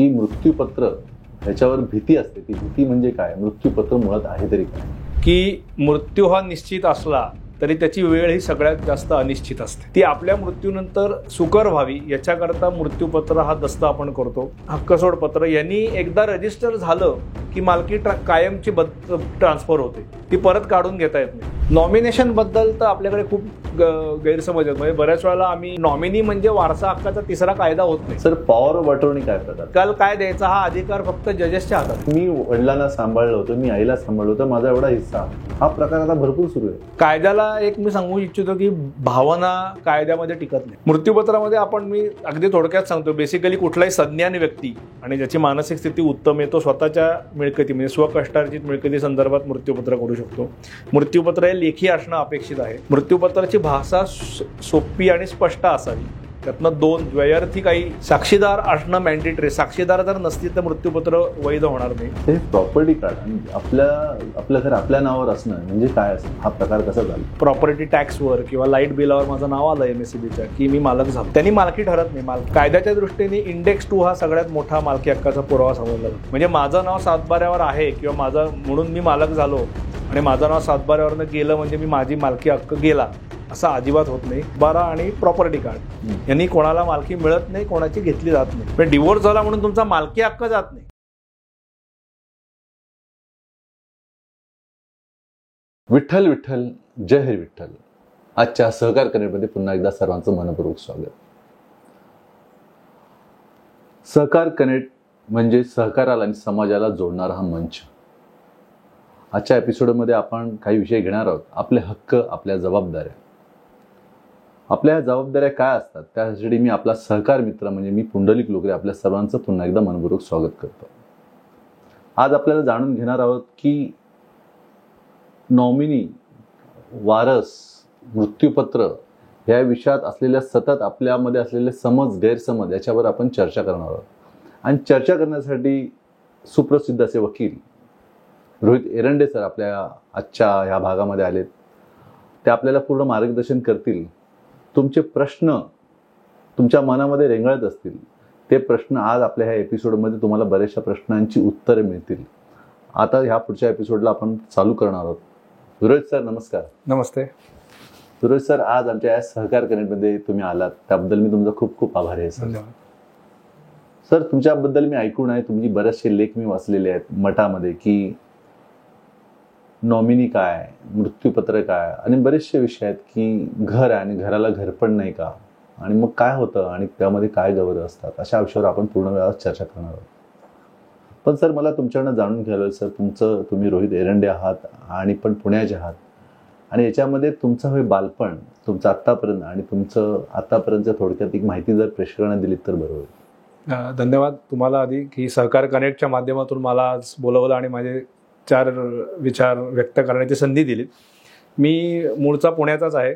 की मृत्यूपत्र ह्याच्यावर भीती असते, ती भीती म्हणजे काय, मृत्यूपत्र मुळात आहे तरी काय? की मृत्यू हा निश्चित असला तरी त्याची वेळ ही सगळ्यात जास्त अनिश्चित असते. ती आपल्या मृत्यूनंतर सुकर व्हावी याच्याकरता मृत्यूपत्र हा दस्त आपण करतो. हक्कसोड पत्र यांनी एकदा रजिस्टर झालं की मालकी कायमची ट्रान्सफर होते, ती परत काढून घेता येत नाही. नॉमिनेशन बद्दल तर आपल्याकडे खूप गैरसमज आहेत. म्हणजे बऱ्याच वेळेला आम्ही नॉमिनी म्हणजे वारसा हक्काचा तिसरा कायदा होत नाही. सर, पॉवर ऑफ अटॉर्नी काय प्रकार? काल काय द्यायचा हा अधिकार फक्त जजेसच्या हातात. मी वडिलांना सांभाळलं होतं, मी आईला सांभाळलं होतं, माझा एवढा हिस्सा, हा प्रकार आता भरपूर सुरू आहे. कायद्याला एक मी सांगू इच्छितो की भावना कायद्यामध्ये टिकत नाही. मृत्यूपत्रामध्ये आपण मी अगदी थोडक्यात सांगतो, बेसिकली कुठलाही सज्ञान व्यक्ती आणि ज्याची मानसिक स्थिती उत्तम आहे तो स्वतःच्या मिळकती म्हणजे स्वकष्टार्जित मिळकती संदर्भात मृत्यूपत्र करू शकतो. मृत्यूपत्र हे लेखी असणं अपेक्षित आहे. मृत्यूपत्राची भाषा सोपी आणि स्पष्ट असावी. त्यातनं दोन द्वयार्थी काही साक्षीदार असणं मॅन्डेटरी. साक्षीदार जर नसतील तर मृत्यूपत्र वैध होणार नाही. ते प्रॉपर्टी कार्ड आणि आपलं घर आपल्या नावावर असणं म्हणजे काय असं, हा प्रकार कसा झाला? प्रॉपर्टी टॅक्सवर किंवा लाईट बिलावर माझं नाव आलं MSEBीच्या की मी मालक झालो, त्यांनी मालकी ठरत नाही. कायद्याच्या दृष्टीने इंडेक्स 2 हा सगळ्यात मोठा मालकी हक्काचा पुरावा समजला जातो. म्हणजे माझं नाव सातबाऱ्यावर आहे किंवा माझं म्हणून मी मालक झालो आणि माझं नाव सातबाऱ्यावरनं गेलं म्हणजे मी माझी मालकी हक्क गेला असा अजिबात होत नाही. 12 आणि प्रॉपर्टी कार्ड यांनी कोणाला मालकी मिळत नाही, कोणाची घेतली जात नाही. पण डिवोर्स झाला म्हणून तुमचा मालकी हक्क जात नाही. विठ्ठल विठ्ठल, जय हरी विठ्ठल. आजच्या सहकार कनेक्टमध्ये पुन्हा एकदा सर्वांचं मनपूर्वक स्वागत. सहकार कनेक्ट म्हणजे सहकाराला आणि समाजाला जोडणारा हा मंच. आजच्या एपिसोडमध्ये आपण काही विषय घेणार आहोत. आपले हक्क, आपल्या जबाबदाऱ्या. आपल्या ह्या जबाबदाऱ्या काय असतात त्यासाठी मी आपला सहकार मित्र म्हणजे मी पुंडलिक लोकरे आपल्या सर्वांचं पुन्हा एकदा मनपूर्वक स्वागत करतो. आज आपल्याला जाणून घेणार आहोत की नॉमिनी, वारस, मृत्यूपत्र या विषयात असलेल्या सतत आपल्यामध्ये असलेले समज, गैरसमज याच्यावर आपण चर्चा करणार आहोत. आणि चर्चा करण्यासाठी सुप्रसिद्ध असे वकील रोहित एरंडे सर आपल्या आजच्या ह्या भागामध्ये आलेत. ते आपल्याला पूर्ण मार्गदर्शन करतील. तुमचे प्रश्न तुमच्या मनामध्ये रेंगाळत असतील ते प्रश्न आज आपल्या ह्या एपिसोडमध्ये तुम्हाला बऱ्याचशा प्रश्नांची उत्तरे मिळतील. आता ह्या पुढच्या एपिसोडला आपण चालू करणार आहोत. रोहित सर नमस्कार. नमस्ते. रोहित सर, आज आमच्या या सहकार कनेक्टमध्ये तुम्ही आलात त्याबद्दल मी तुमचा खूप खूप आभारी आहे. सर, तुमच्याबद्दल मी ऐकून आहे, तुमची बरेचसे लेख मी वाचलेले आहेत मठामध्ये की नॉमिनी काय, मृत्यूपत्र काय आणि बरेचसे विषय आहेत की घर आहे आणि घराला घरपण नाही का, आणि मग काय होतं आणि त्यामध्ये काय गौरव असतात, अशा विषयावर आपण पूर्ण वेळा चर्चा करणार आहोत. पण सर, मला तुमच्याकडनं जाणून घ्यायला सर, तुम्ही रोहित एरंडे आहात आणि पण पुण्याचे आहात आणि याच्यामध्ये तुमचं हे बालपण, तुमचं आत्तापर्यंत आणि तुमचं आत्तापर्यंत थोडक्यात एक माहिती जर प्रेक्षकांना दिलीत तर बरं होईल. धन्यवाद तुम्हाला आधी की सहकार कनेक्टच्या माध्यमातून मला आज बोलवलं आणि माझे 4 विचार व्यक्त करण्याची संधी दिली. मी मूळचा पुण्याचाच आहे.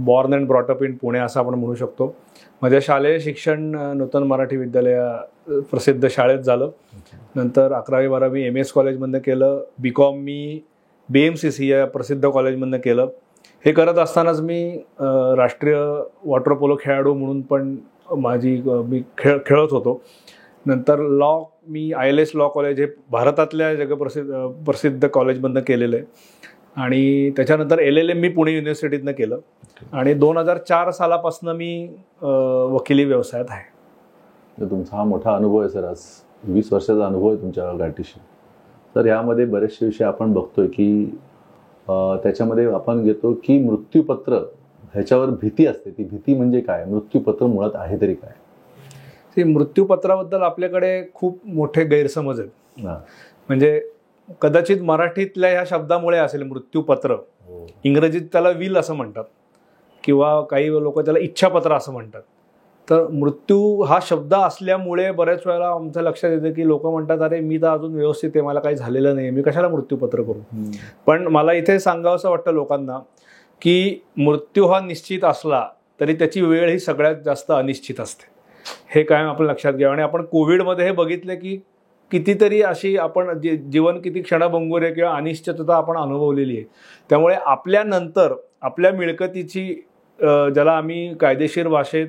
Born and brought up in Pune असं आपण म्हणू शकतो. माझ्या शालेय शिक्षण नूतन मराठी विद्यालया प्रसिद्ध शाळेत झालं. नंतर 11वी 12वी MS कॉलेजमधनं केलं. BCom मी BMCC या प्रसिद्ध कॉलेजमधनं केलं. हे करत असतानाच मी राष्ट्रीय वॉटर पोलो खेळाडू म्हणून पण मी खेळत होतो. नंतर लॉ मी ILS लॉ कॉलेज हे भारतातल्या प्रसिद्ध कॉलेजमधनं केलेलं आहे आणि त्याच्यानंतर LLM मी पुणे युनिव्हर्सिटीतनं केलं आणि 2004 सालापासून मी वकिली व्यवसायात आहे. तुमचा हा मोठा अनुभव आहे सर. आज 20 वर्षाचा अनुभव आहे तुमच्या गाठीशी. तर यामध्ये बरेचसे विषय आपण बघतोय की त्याच्यामध्ये आपण घेतो की मृत्यूपत्र ह्याच्यावर भीती असते, ती भीती म्हणजे काय, मृत्यूपत्र मुळात आहे तरी काय? ते मृत्यूपत्राबद्दल आपल्याकडे खूप मोठे गैरसमज आहेत. म्हणजे कदाचित मराठीतल्या ह्या शब्दामुळे असेल मृत्यूपत्र. इंग्रजीत त्याला विल असं म्हणतात किंवा काही लोक त्याला इच्छापत्र असं म्हणतात. तर मृत्यू हा शब्द असल्यामुळे बऱ्याच वेळेला आमच्या लक्षात येतं की लोक म्हणतात अरे मी तर अजून व्यवस्थित आहे, मला काही झालेलं नाही, मी कशाला मृत्यूपत्र करू. पण मला इथे सांगावं असं वाटतं लोकांना की मृत्यू हा निश्चित असला तरी त्याची वेळ ही सगळ्यात जास्त अनिश्चित असते. हे कायम आपण लक्षात घ्यावं. आणि आपण कोविडमध्ये हे बघितलं की कितीतरी अशी आपण जीवन किती क्षणभंगूर आहे किंवा अनिश्चितता आपण अनुभवलेली आहे. त्यामुळे आपल्यानंतर आपल्या मिळकतीची ज्याला आम्ही कायदेशीर भाषेत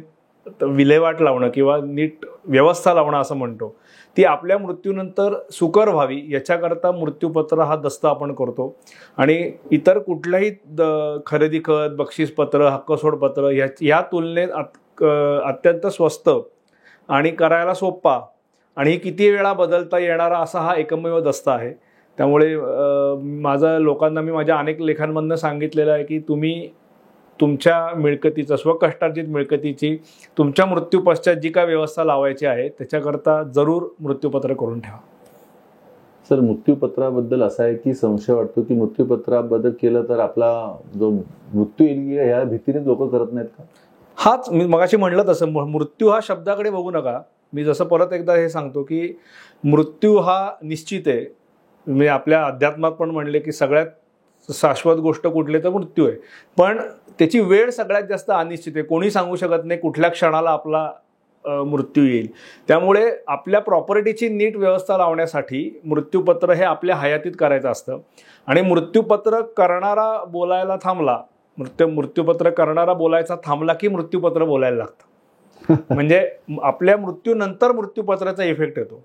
विल्हेवाट लावणं किंवा नीट व्यवस्था लावणं असं म्हणतो, ती आपल्या मृत्यूनंतर सुकर व्हावी याच्याकरता मृत्यूपत्र हा दस्त आपण करतो. आणि इतर कुठल्याही खरेदी खत, बक्षीसपत्र, हक्कसोडपत्र या तुलनेत अत्यंत स्वस्त आणि करायला सोपा आणि किती वेळा बदलता येणारा असा हा एकमेव दस्त आहे. त्यामुळे माझं लोकांना मी माझ्या अनेक लेखांमधनं सांगितलेलं आहे की तुम्ही तुमच्या मिळकतीचं, स्वकष्टार्जित मिळकतीची तुमच्या मृत्यूपश्चात जी काय व्यवस्था लावायची आहे त्याच्याकरता जरूर मृत्यूपत्र करून ठेवा. सर, मृत्यूपत्राबद्दल असा आहे की संशय वाटतो की मृत्यूपत्राबद्दल केलं तर आपला जो मृत्यू येईल ह्या भीतीने लोक करत नाहीत का? हाच मी मगाशी म्हणलं तसं, मृत्यू हा शब्दाकडे बघू नका. मी जसं परत एकदा हे सांगतो की मृत्यू हा निश्चित आहे. मी आपल्या अध्यात्मात पण म्हणले की सगळ्यात शाश्वत गोष्ट कुठली तर मृत्यू आहे, पण त्याची वेळ सगळ्यात जास्त अनिश्चित आहे. कोणी सांगू शकत नाही कुठल्या क्षणाला आपला मृत्यू येईल. त्यामुळे आपल्या प्रॉपर्टीची नीट व्यवस्था लावण्यासाठी मृत्यूपत्र हे आपल्या हयातीत करायचं असतं. आणि मृत्यूपत्र करणारा बोलायला थांबला, मृत्यूपत्र करणारा बोलायचा थांबला की मृत्यूपत्र बोलायला लागतं. म्हणजे आपल्या मृत्यूनंतर मृत्यूपत्राचा इफेक्ट येतो.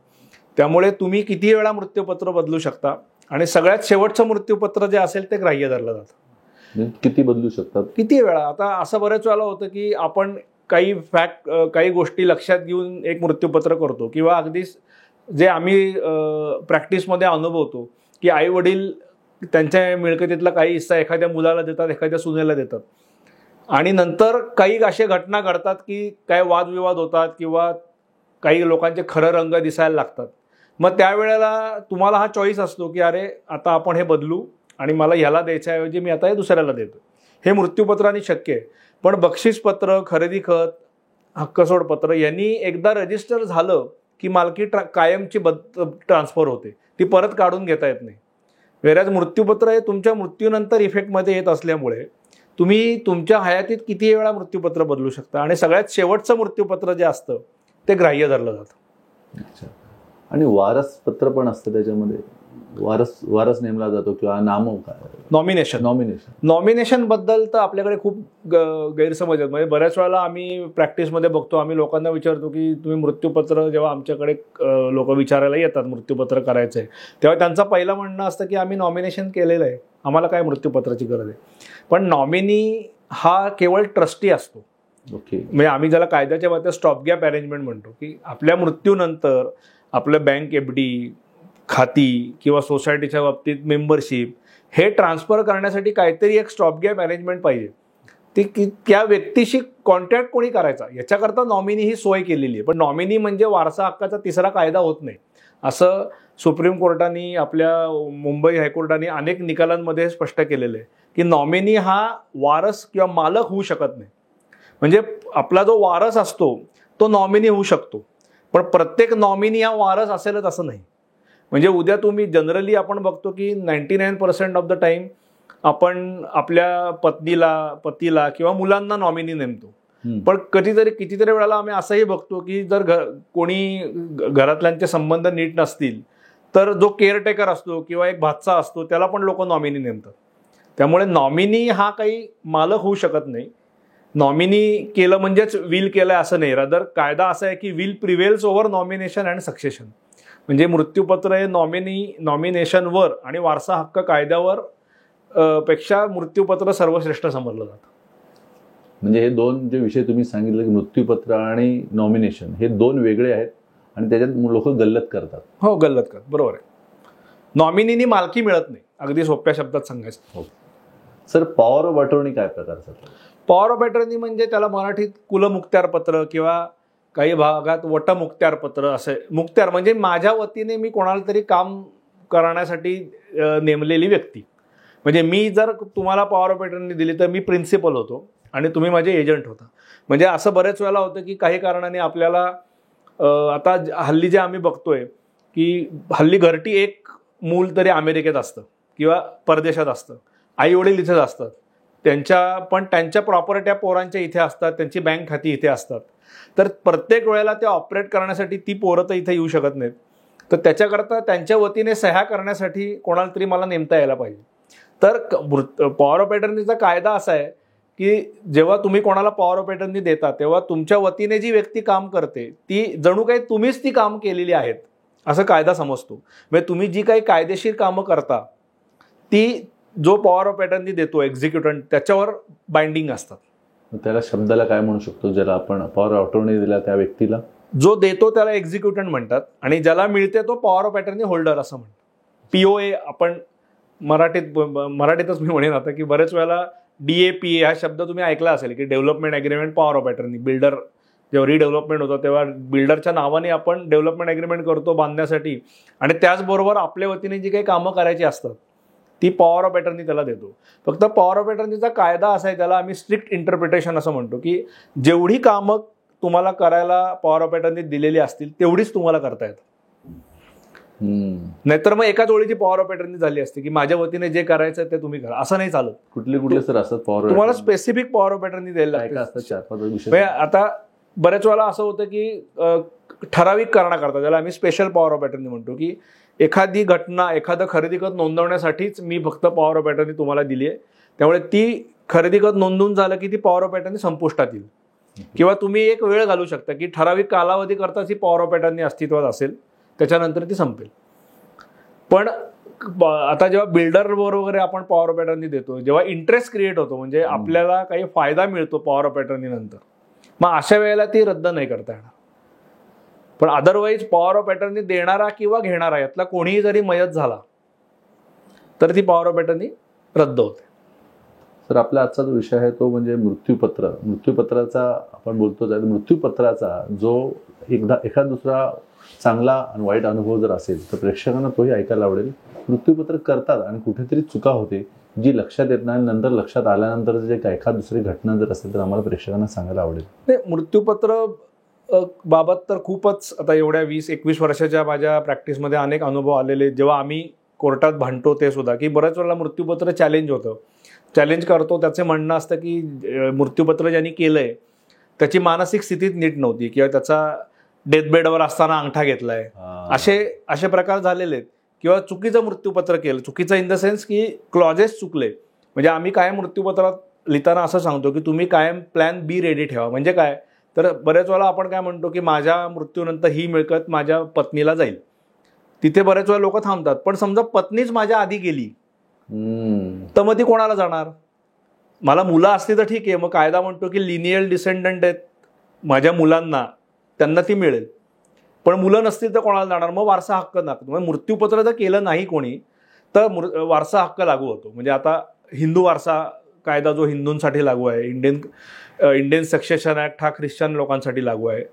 त्यामुळे तुम्ही किती वेळा मृत्यूपत्र बदलू शकता आणि सगळ्यात शेवटचं मृत्यूपत्र जे असेल ते ग्राह्य धरलं जातं. किती बदलू शकतात? किती वेळा? आता असं बऱ्याच वेळेला होतं की आपण काही गोष्टी लक्षात घेऊन एक मृत्यूपत्र करतो, किंवा अगदी जे आम्ही प्रॅक्टिसमध्ये अनुभवतो की आई वडील त्यांच्या मिळकतीतला काही हिस्सा एखाद्या मुलाला देतात, एखाद्या सुनेला देतात, आणि नंतर काही अशा घटना घडतात की काय वादविवाद होतात किंवा काही लोकांचे खरं रंग दिसायला लागतात. मग त्यावेळेला तुम्हाला हा चॉईस असतो की अरे आता आपण हे बदलू आणि मला ह्याला द्यायच्याऐवजी मी आता हे दुसऱ्याला देतो. हे मृत्यूपत्राने शक्य आहे. पण बक्षीसपत्र, खरेदी खत, हक्कसोडपत्र यांनी एकदा रजिस्टर झालं की मालकी कायमची ट्रान्सफर होते, ती परत काढून घेता येत नाही. वेरॅज मृत्यूपत्र हे तुमच्या मृत्यूनंतर इफेक्टमध्ये येत असल्यामुळे तुम्ही तुमच्या हयातीत किती वेळा मृत्यूपत्र बदलू शकता. आणि सगळ्यात शेवटचं मृत्यूपत्र जे असतं ते ग्राह्य धरलं जातं. अच्छा. आणि वारसपत्र पण असतं त्याच्यामध्ये, वारस नेमला जातो किंवा नॉमिनेशन बद्दल तर आपल्याकडे खूप गैरसमज आहेत. म्हणजे बऱ्याच वेळेला आम्ही प्रॅक्टिसमध्ये बघतो, आम्ही लोकांना विचारतो की तुम्ही मृत्यूपत्र, जेव्हा आमच्याकडे लोक विचारायला येतात मृत्यूपत्र करायचं आहे, तेव्हा त्यांचं पहिलं म्हणणं असतं की आम्ही नॉमिनेशन केलेलं आहे, आम्हाला काय मृत्यूपत्राची गरज आहे. पण नॉमिनी हा केवळ ट्रस्टी असतो. म्हणजे आम्ही ज्याला कायद्याच्या बाबतीत स्टॉप गॅप अरेंजमेंट म्हणतो की आपल्या मृत्यूनंतर आपलं बँक FD खाती किंवा सोसायटीच्या बाबतीत मेंबरशिप हे ट्रान्सफर करण्यासाठी काहीतरी एक स्टॉप गॅप अरेंजमेंट पाहिजे. ती त्या व्यक्तीशी कॉन्टॅक्ट कोणी करायचा याच्याकरता नॉमिनी ही सोय केलेली आहे. पण नॉमिनी म्हणजे वारसा हक्काचा तिसरा कायदा होत नाही, असं सुप्रीम कोर्टाने, आपल्या मुंबई हायकोर्टाने अनेक निकालांमध्ये स्पष्ट केलेलं आहे की नॉमिनी हा वारस किंवा मालक होऊ शकत नाही. म्हणजे आपला जो वारस असतो तो नॉमिनी होऊ शकतो, पण प्रत्येक नॉमिनी हा वारस असेलच असं नाही. म्हणजे उद्या तुम्ही जनरली आपण बघतो की 99% ऑफ द टाइम आपण आपल्या पतीला किंवा मुलांना नॉमिनी नेमतो. पण कितीतरी वेळेला आम्ही असंही बघतो की जर कोणी घरातल्यांचे संबंध नीट नसतील तर जो केअरटेकर असतो किंवा एक भाचा असतो त्याला पण लोक नॉमिनी नेमतात. त्यामुळे नॉमिनी हा काही मालक होऊ शकत नाही. नॉमिनी केलं म्हणजेच विल केलंय असं नाही. रादर कायदा असा आहे की will prevails over nomination and succession. म्हणजे मृत्यूपत्र हे नॉमिनेशनवर आणि वारसा हक्क कायद्यावर पेक्षा मृत्यूपत्र सर्वश्रेष्ठ समजलं जातं. म्हणजे हे दोन जे विषय तुम्ही सांगितले की मृत्यूपत्र आणि नॉमिनेशन हे दोन वेगळे आहेत आणि त्याच्यात लोक गल्लत करतात. हो, गल्लत करतात, बरोबर आहे. नॉमिनीनी मालकी मिळत नाही, अगदी सोप्या शब्दात सांगायचं. हो सर, पॉवर ऑफ अटॉर्नी काय प्रकारचं? पॉवर ऑफ अटॉर्नी म्हणजे त्याला मराठीत कुलमुक्त्यारपत्र किंवा काही भागात वटमुक्त्यारपत्र असे. मुक्त्यार म्हणजे माझ्या वतीने मी कोणाला तरी काम करण्यासाठी नेमलेली व्यक्ती. म्हणजे मी जर तुम्हाला पॉवर ऑफ अटॉर्नी दिली तर मी प्रिन्सिपल होतो आणि तुम्ही माझे एजंट होता. म्हणजे असं बरेच वेळेला होतं की काही कारणाने आपल्याला आता हल्ली जे आम्ही बघतोय की हल्ली घरटी एक मूल तरी अमेरिकेत असतं किंवा परदेशात असतं, आई वडील इथेच असतात, त्यांच्या प्रॉपर्ट्या पोरांच्या इथे असतात, त्यांची बँक खाती इथे असतात. तर प्रत्येक वेळेला ते ऑपरेट करण्यासाठी ती पोरं तर इथे येऊ शकत नाहीत. तर त्याच्याकरता त्यांच्या वतीने सह्या करण्यासाठी कोणाला तरी मला नेमता यायला पाहिजे. तर पॉवर ऑफ अटॉर्नीचा कायदा असा आहे की जेव्हा तुम्ही कोणाला पॉवर ऑफ अटर्नी देता तेव्हा तुमच्या वतीने जी व्यक्ती काम करते ती जणू काही तुम्हीच ती काम केलेली आहेत असं कायदा समजतो. म्हणजे तुम्ही जी काही कायदेशीर कामं करता ती जो पॉवर ऑफ अटर्नी देतो एक्झिक्युटंट त्याच्यावर बाइंडिंग असतात. त्याला शब्दाला काय म्हणू शकतो, ज्याला आपण पॉवर ऑफ अटर्नी दिला त्या व्यक्तीला? जो देतो त्याला एक्झिक्युटंट म्हणतात आणि ज्याला मिळते तो पॉवर ऑफ अटर्नी होल्डर असं म्हणतात. POA आपण मराठीतच मी म्हणेन आता की बरेच वेळेला DAPA हा शब्द तुम्ही ऐकला असेल की development agreement power of attorney. Builder जेव्हा रिडेव्हलपमेंट होतं तेव्हा बिल्डरच्या नावाने आपण डेव्हलपमेंट ॲग्रीमेंट करतो बांधण्यासाठी आणि त्याचबरोबर आपल्या वतीने जी काही कामं करायची असतात ती पॉवर ऑफ अटर्नी त्याला देतो. फक्त पॉवर ऑफ अटर्नीचा कायदा असा आहे, त्याला आम्ही स्ट्रिक्ट इंटरप्रिटेशन असं म्हणतो की जेवढी कामं तुम्हाला करायला पॉवर ऑफ अटर्नी दिलेली असतील तेवढीच तुम्हाला करता येतं. नाहीतर मग एकाच ओळीची पॉवर ऑफ अटर्नी झाली असते की माझ्या वतीने जे करायचं ते तुम्ही करा, असं नाही चालत. कुठले सर असतात पॉवर? तुम्हाला स्पेसिफिक पॉवर ऑफ अटर्नी द्यायला लागते. आता बऱ्याच वेळेला असं होतं की ठराविक कारणाकरता, ज्याला आम्ही स्पेशल पॉवर ऑफ अटर्नी म्हणतो, की एखादी घटना एखादं खरेदी खत नोंदवण्यासाठीच मी फक्त पॉवर ऑफ अटर्नी तुम्हाला दिली आहे, त्यामुळे ती खरेदी खत नोंदवून झालं की ती पॉवर ऑफ अटर्नी संपुष्टात येईल. किंवा तुम्ही एक वेळ घालू शकता की ठराविक कालावधी करताच ही पॉवर ऑफ अटर्नी अस्तित्वात असेल, त्याच्यानंतर ती संपेल. पण आता जेव्हा बिल्डरवर वगैरे आपण पॉवर ऑफ अटर्नी देतो, जेव्हा इंटरेस्ट क्रिएट होतो म्हणजे आपल्याला काही फायदा मिळतो पॉवर ऑफ अटर्नी नंतर, मग अशा वेळेला ती रद्द नाही करता येणार. पण अदरवाईज पॉवर ऑफ अटर्नी देणारा किंवा घेणारा यातला कोणीही जरी मयत झाला तर ती पॉवर ऑफ अटर्नी रद्द होते. तर आपला आजचा जो विषय आहे तो म्हणजे मृत्यूपत्र. मृत्यूपत्राचा आपण बोलतो, मृत्यूपत्राचा जो एखादा दुसरा चांगला आणि वाईट अनुभव जर असेल तर प्रेक्षकांना तोही ऐकायला आवडेल. मृत्यूपत्र करतात आणि कुठेतरी चुका होते जी लक्षात येत नाही, नंतर लक्षात आल्यानंतर जे एखाद दुसरी घटना जर असेल तर आम्हाला प्रेक्षकांना सांगायला आवडेल. ते मृत्यूपत्र बाबत तर खूपच आता एवढ्या 20-21 वर्षाच्या माझ्या प्रॅक्टिसमध्ये अनेक अनुभव आलेले. जेव्हा आम्ही कोर्टात भांडतो ते सुद्धा की बऱ्याच वेळेला मृत्यूपत्र चॅलेंज होतं, चॅलेंज करतो, त्याचे म्हणणं असतं की मृत्यूपत्र ज्यांनी केलंय त्याची मानसिक स्थितीत नीट नव्हती किंवा त्याचा डेथबेडवर असताना अंगठा घेतलाय, असे प्रकार झालेले आहेत. किंवा चुकीचं मृत्यूपत्र केलं, चुकीचं इन द सेन्स की क्लॉजेस चुकले. म्हणजे आम्ही कायम मृत्यूपत्रात लिहिताना असं सांगतो की तुम्ही कायम प्लॅन B रेडी ठेवा. म्हणजे काय, तर बऱ्याच वेळा आपण काय म्हणतो की माझ्या मृत्यूनंतर ही मिळकत माझ्या पत्नीला जाईल, तिथे बऱ्याच वेळा लोक थांबतात. पण समजा पत्नीच माझ्या आधी गेली तर मग ती कोणाला जाणार? मला मुलं असली तर ठीक आहे, मग कायदा म्हणतो की लिनियल डिसेंडंट आहेत माझ्या मुलांना, त्यांना ती मिळेल. पण मुलं नसतील तर कोणाला जाणार? मग वारसा हक्क लागतो. मग मृत्यूपत्र जर केलं नाही कोणी तर वारसा हक्क लागू होतो. म्हणजे आता हिंदू वारसा कायदा जो हिंदूंसाठी लागू आहे, इंडियन सक्सेशन ॲक्ट हा ख्रिश्चन लोकांसाठी लागू आहे,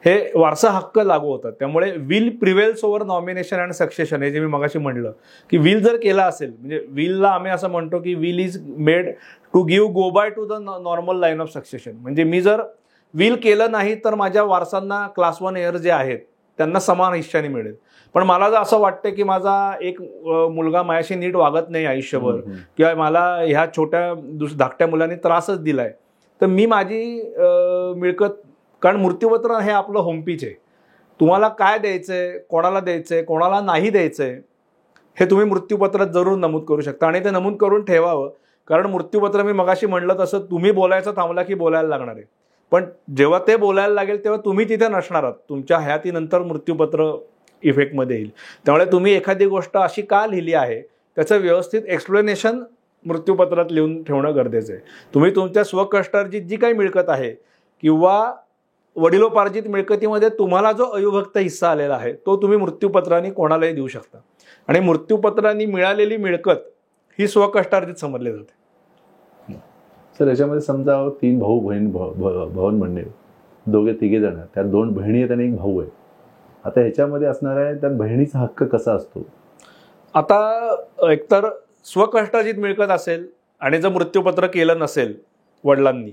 हे वारसा हक्क लागू होतात. त्यामुळे will prevails over nomination and succession, हे जे मी मगाशी म्हणलं की विल जर केला असेल, म्हणजे विलला आम्ही असं म्हणतो की will is made to give go by to the normal line of succession. म्हणजे मी जर विल केलं नाही तर माझ्या वारसांना क्लास 1 एअर जे आहेत त्यांना समान हिश्शाने मिळेल. पण मला जर असं वाटतं की माझा एक मुलगा माझ्याशी नीट वागत नाही आयुष्यभर किंवा मला ह्या छोट्या धाकट्या मुलांनी त्रासच दिलाय, तर मी माझी मिळकत, कारण मृत्यूपत्र हे आपलं होमपीच आहे, तुम्हाला काय द्यायचंय, कोणाला द्यायचंय, कोणाला नाही द्यायचंय, हे तुम्ही मृत्यूपत्रात जरूर नमूद करू शकता. आणि ते नमूद करून ठेवावं, कारण मृत्यूपत्र मी मगाशी म्हणलं तसं तुम्ही बोलायचं थांबला की बोलायला लागणार आहे. पण जेव्हा ते बोलायला लागेल तेव्हा तुम्ही तिथे नसणार आहात, तुमच्या हयातीनंतर मृत्यूपत्र इफेक्टमध्ये येईल. त्यामुळे तुम्ही एखादी गोष्ट अशी का लिहिली आहे त्याचं व्यवस्थित एक्सप्लेनेशन मृत्यूपत्रात लिहून ठेवणं गरजेचं आहे. तुम्ही तुमच्या स्वकष्टार्जित जी काही मिळकत आहे किंवा वडिलोपार्जित मिळकतीमध्ये तुम्हाला जो अविभक्त हिस्सा आलेला आहे तो तुम्ही मृत्यूपत्राने कोणालाही देऊ शकता. आणि मृत्यूपत्राने मिळालेली मिळकत ही स्वकष्टार्जित समजली जाते. सर, याच्यामध्ये समजा 3 भाऊ बहीण भवन म्हणणे, दोघे तिघे जण, त्यात 2 बहिणी आहेत आणि 1 भाऊ आहे. आता ह्याच्यामध्ये असणार आहे त्यात बहिणीचा हक्क कसा असतो? आता एकतर स्वकष्टार्जित मिळकत असेल आणि जर मृत्यूपत्र केलं नसेल वडिलांनी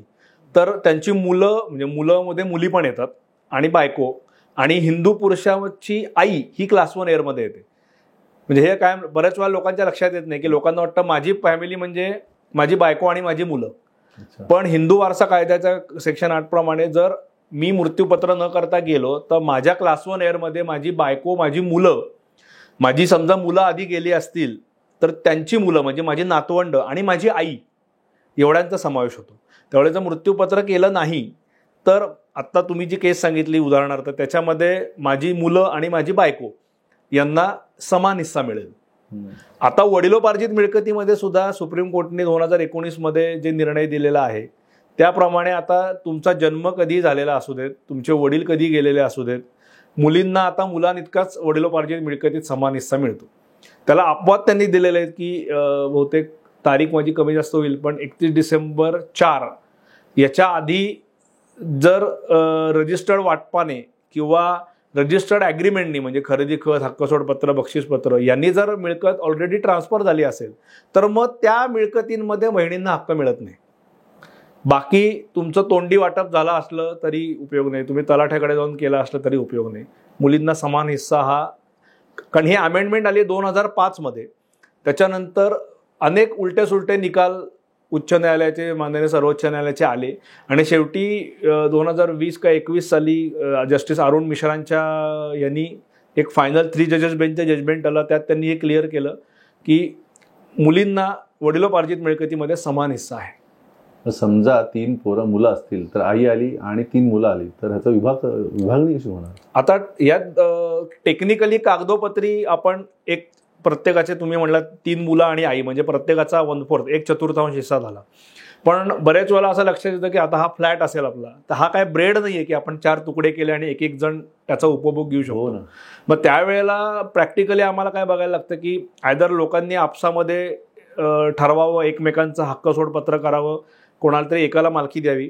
तर त्यांची मुलं, म्हणजे मुलांमध्ये मुली पण येतात आणि बायको, आणि हिंदू पुरुषाची आई ही क्लास 1 एअरमध्ये येते. म्हणजे हे काय बऱ्याच वेळा लोकांच्या लक्षात येत नाही की लोकांना वाटतं माझी फॅमिली म्हणजे माझी बायको आणि माझी मुलं. पण हिंदू वारसा कायद्याच्या सेक्शन 8 प्रमाणे जर मी मृत्यूपत्र न करता गेलो तर माझ्या क्लास 1 एअरमध्ये माझी बायको, माझी मुलं, माझी समजा मुलं आधी गेली असतील तर त्यांची मुलं म्हणजे माझी नातवंड आणि माझी आई, एवढ्यांचा समावेश होतो. त्यावेळेस जर मृत्यूपत्र केलं नाही तर आत्ता तुम्ही जी केस सांगितली उदाहरणार्थ, त्याच्यामध्ये माझी मुलं आणि माझी बायको यांना समान हिस्सा मिळेल. आता वडिलोपार्जित मिळकतीमध्ये सुद्धा सुप्रीम कोर्टने 2019 मध्ये जे निर्णय दिलेला आहे त्याप्रमाणे आता तुमचा जन्म कधी झालेला असू देत, तुमचे वडील कधी गेलेले असू देत, मुलींना आता मुलांइतकाच वडिलोपार्जित मिळकतीत समान हिस्सा मिळतो. त्याला अपवाद त्यांनी दिलेले आहेत की बहुतेक तारीख माझी कमी जास्त होईल पण 31 डिसेंबर 4 याच्या आधी जर रजिस्टर्ड वाटपाने किंवा रजिस्टर्ड ॲग्रीमेंटनी म्हणजे खरेदी खत, हक्कसोडपत्र, बक्षीसपत्र यांनी जर मिळकत ऑलरेडी ट्रान्सफर झाली असेल तर मग त्या मिळकतींमध्ये बहिणींना हक्क मिळत नाही. बाकी तुमचं तोंडी वाटप झालं असलं तरी उपयोग नाही, तुम्ही तलाठ्याकडे जाऊन केलं असलं तरी उपयोग नाही. मुलींना समान हिस्सा हा, कारण ही अमेंडमेंट आली 2005 मध्ये. त्याच्यानंतर अनेक उलटे सुलटे निकाल उच्च न्यायालयाचे, माननीय सर्वोच्च न्यायालयाचे आले आणि शेवटी 2020 का 21 साली जस्टिस अरुण मिश्रांच्या यांनी एक फायनल 3 जजेस बेंचचं जजमेंट आलं. त्यात त्यांनी हे क्लिअर केलं की मुलींना वडिलोपार्जित मिळकतीमध्ये समान हिस्सा आहे. समजा 3 मुलं असतील तर आई आली आणि 3 मुलं आली तर ह्याचा विभागणी कशी होणार? आता यात टेक्निकली कागदोपत्री आपण एक प्रत्येकाचे, तुम्ही म्हणलात 3 मुलं आणि आई म्हणजे प्रत्येकाचा 1/4 1/4 हिस्सा झाला. पण बऱ्याच वेळेला असं लक्षात येतं की आता हा फ्लॅट असेल आपला तर हा काय ब्रेड नाहीये की आपण 4 तुकडे केले आणि एक एक जण त्याचा उपभोग घेऊ शकतो ना. मग त्यावेळेला प्रॅक्टिकली आम्हाला काय बघायला लागतं की आयदर लोकांनी आपसामध्ये ठरवावं, एकमेकांचं हक्क सोडपत्र करावं, कोणाला तरी एकाला मालकी द्यावी,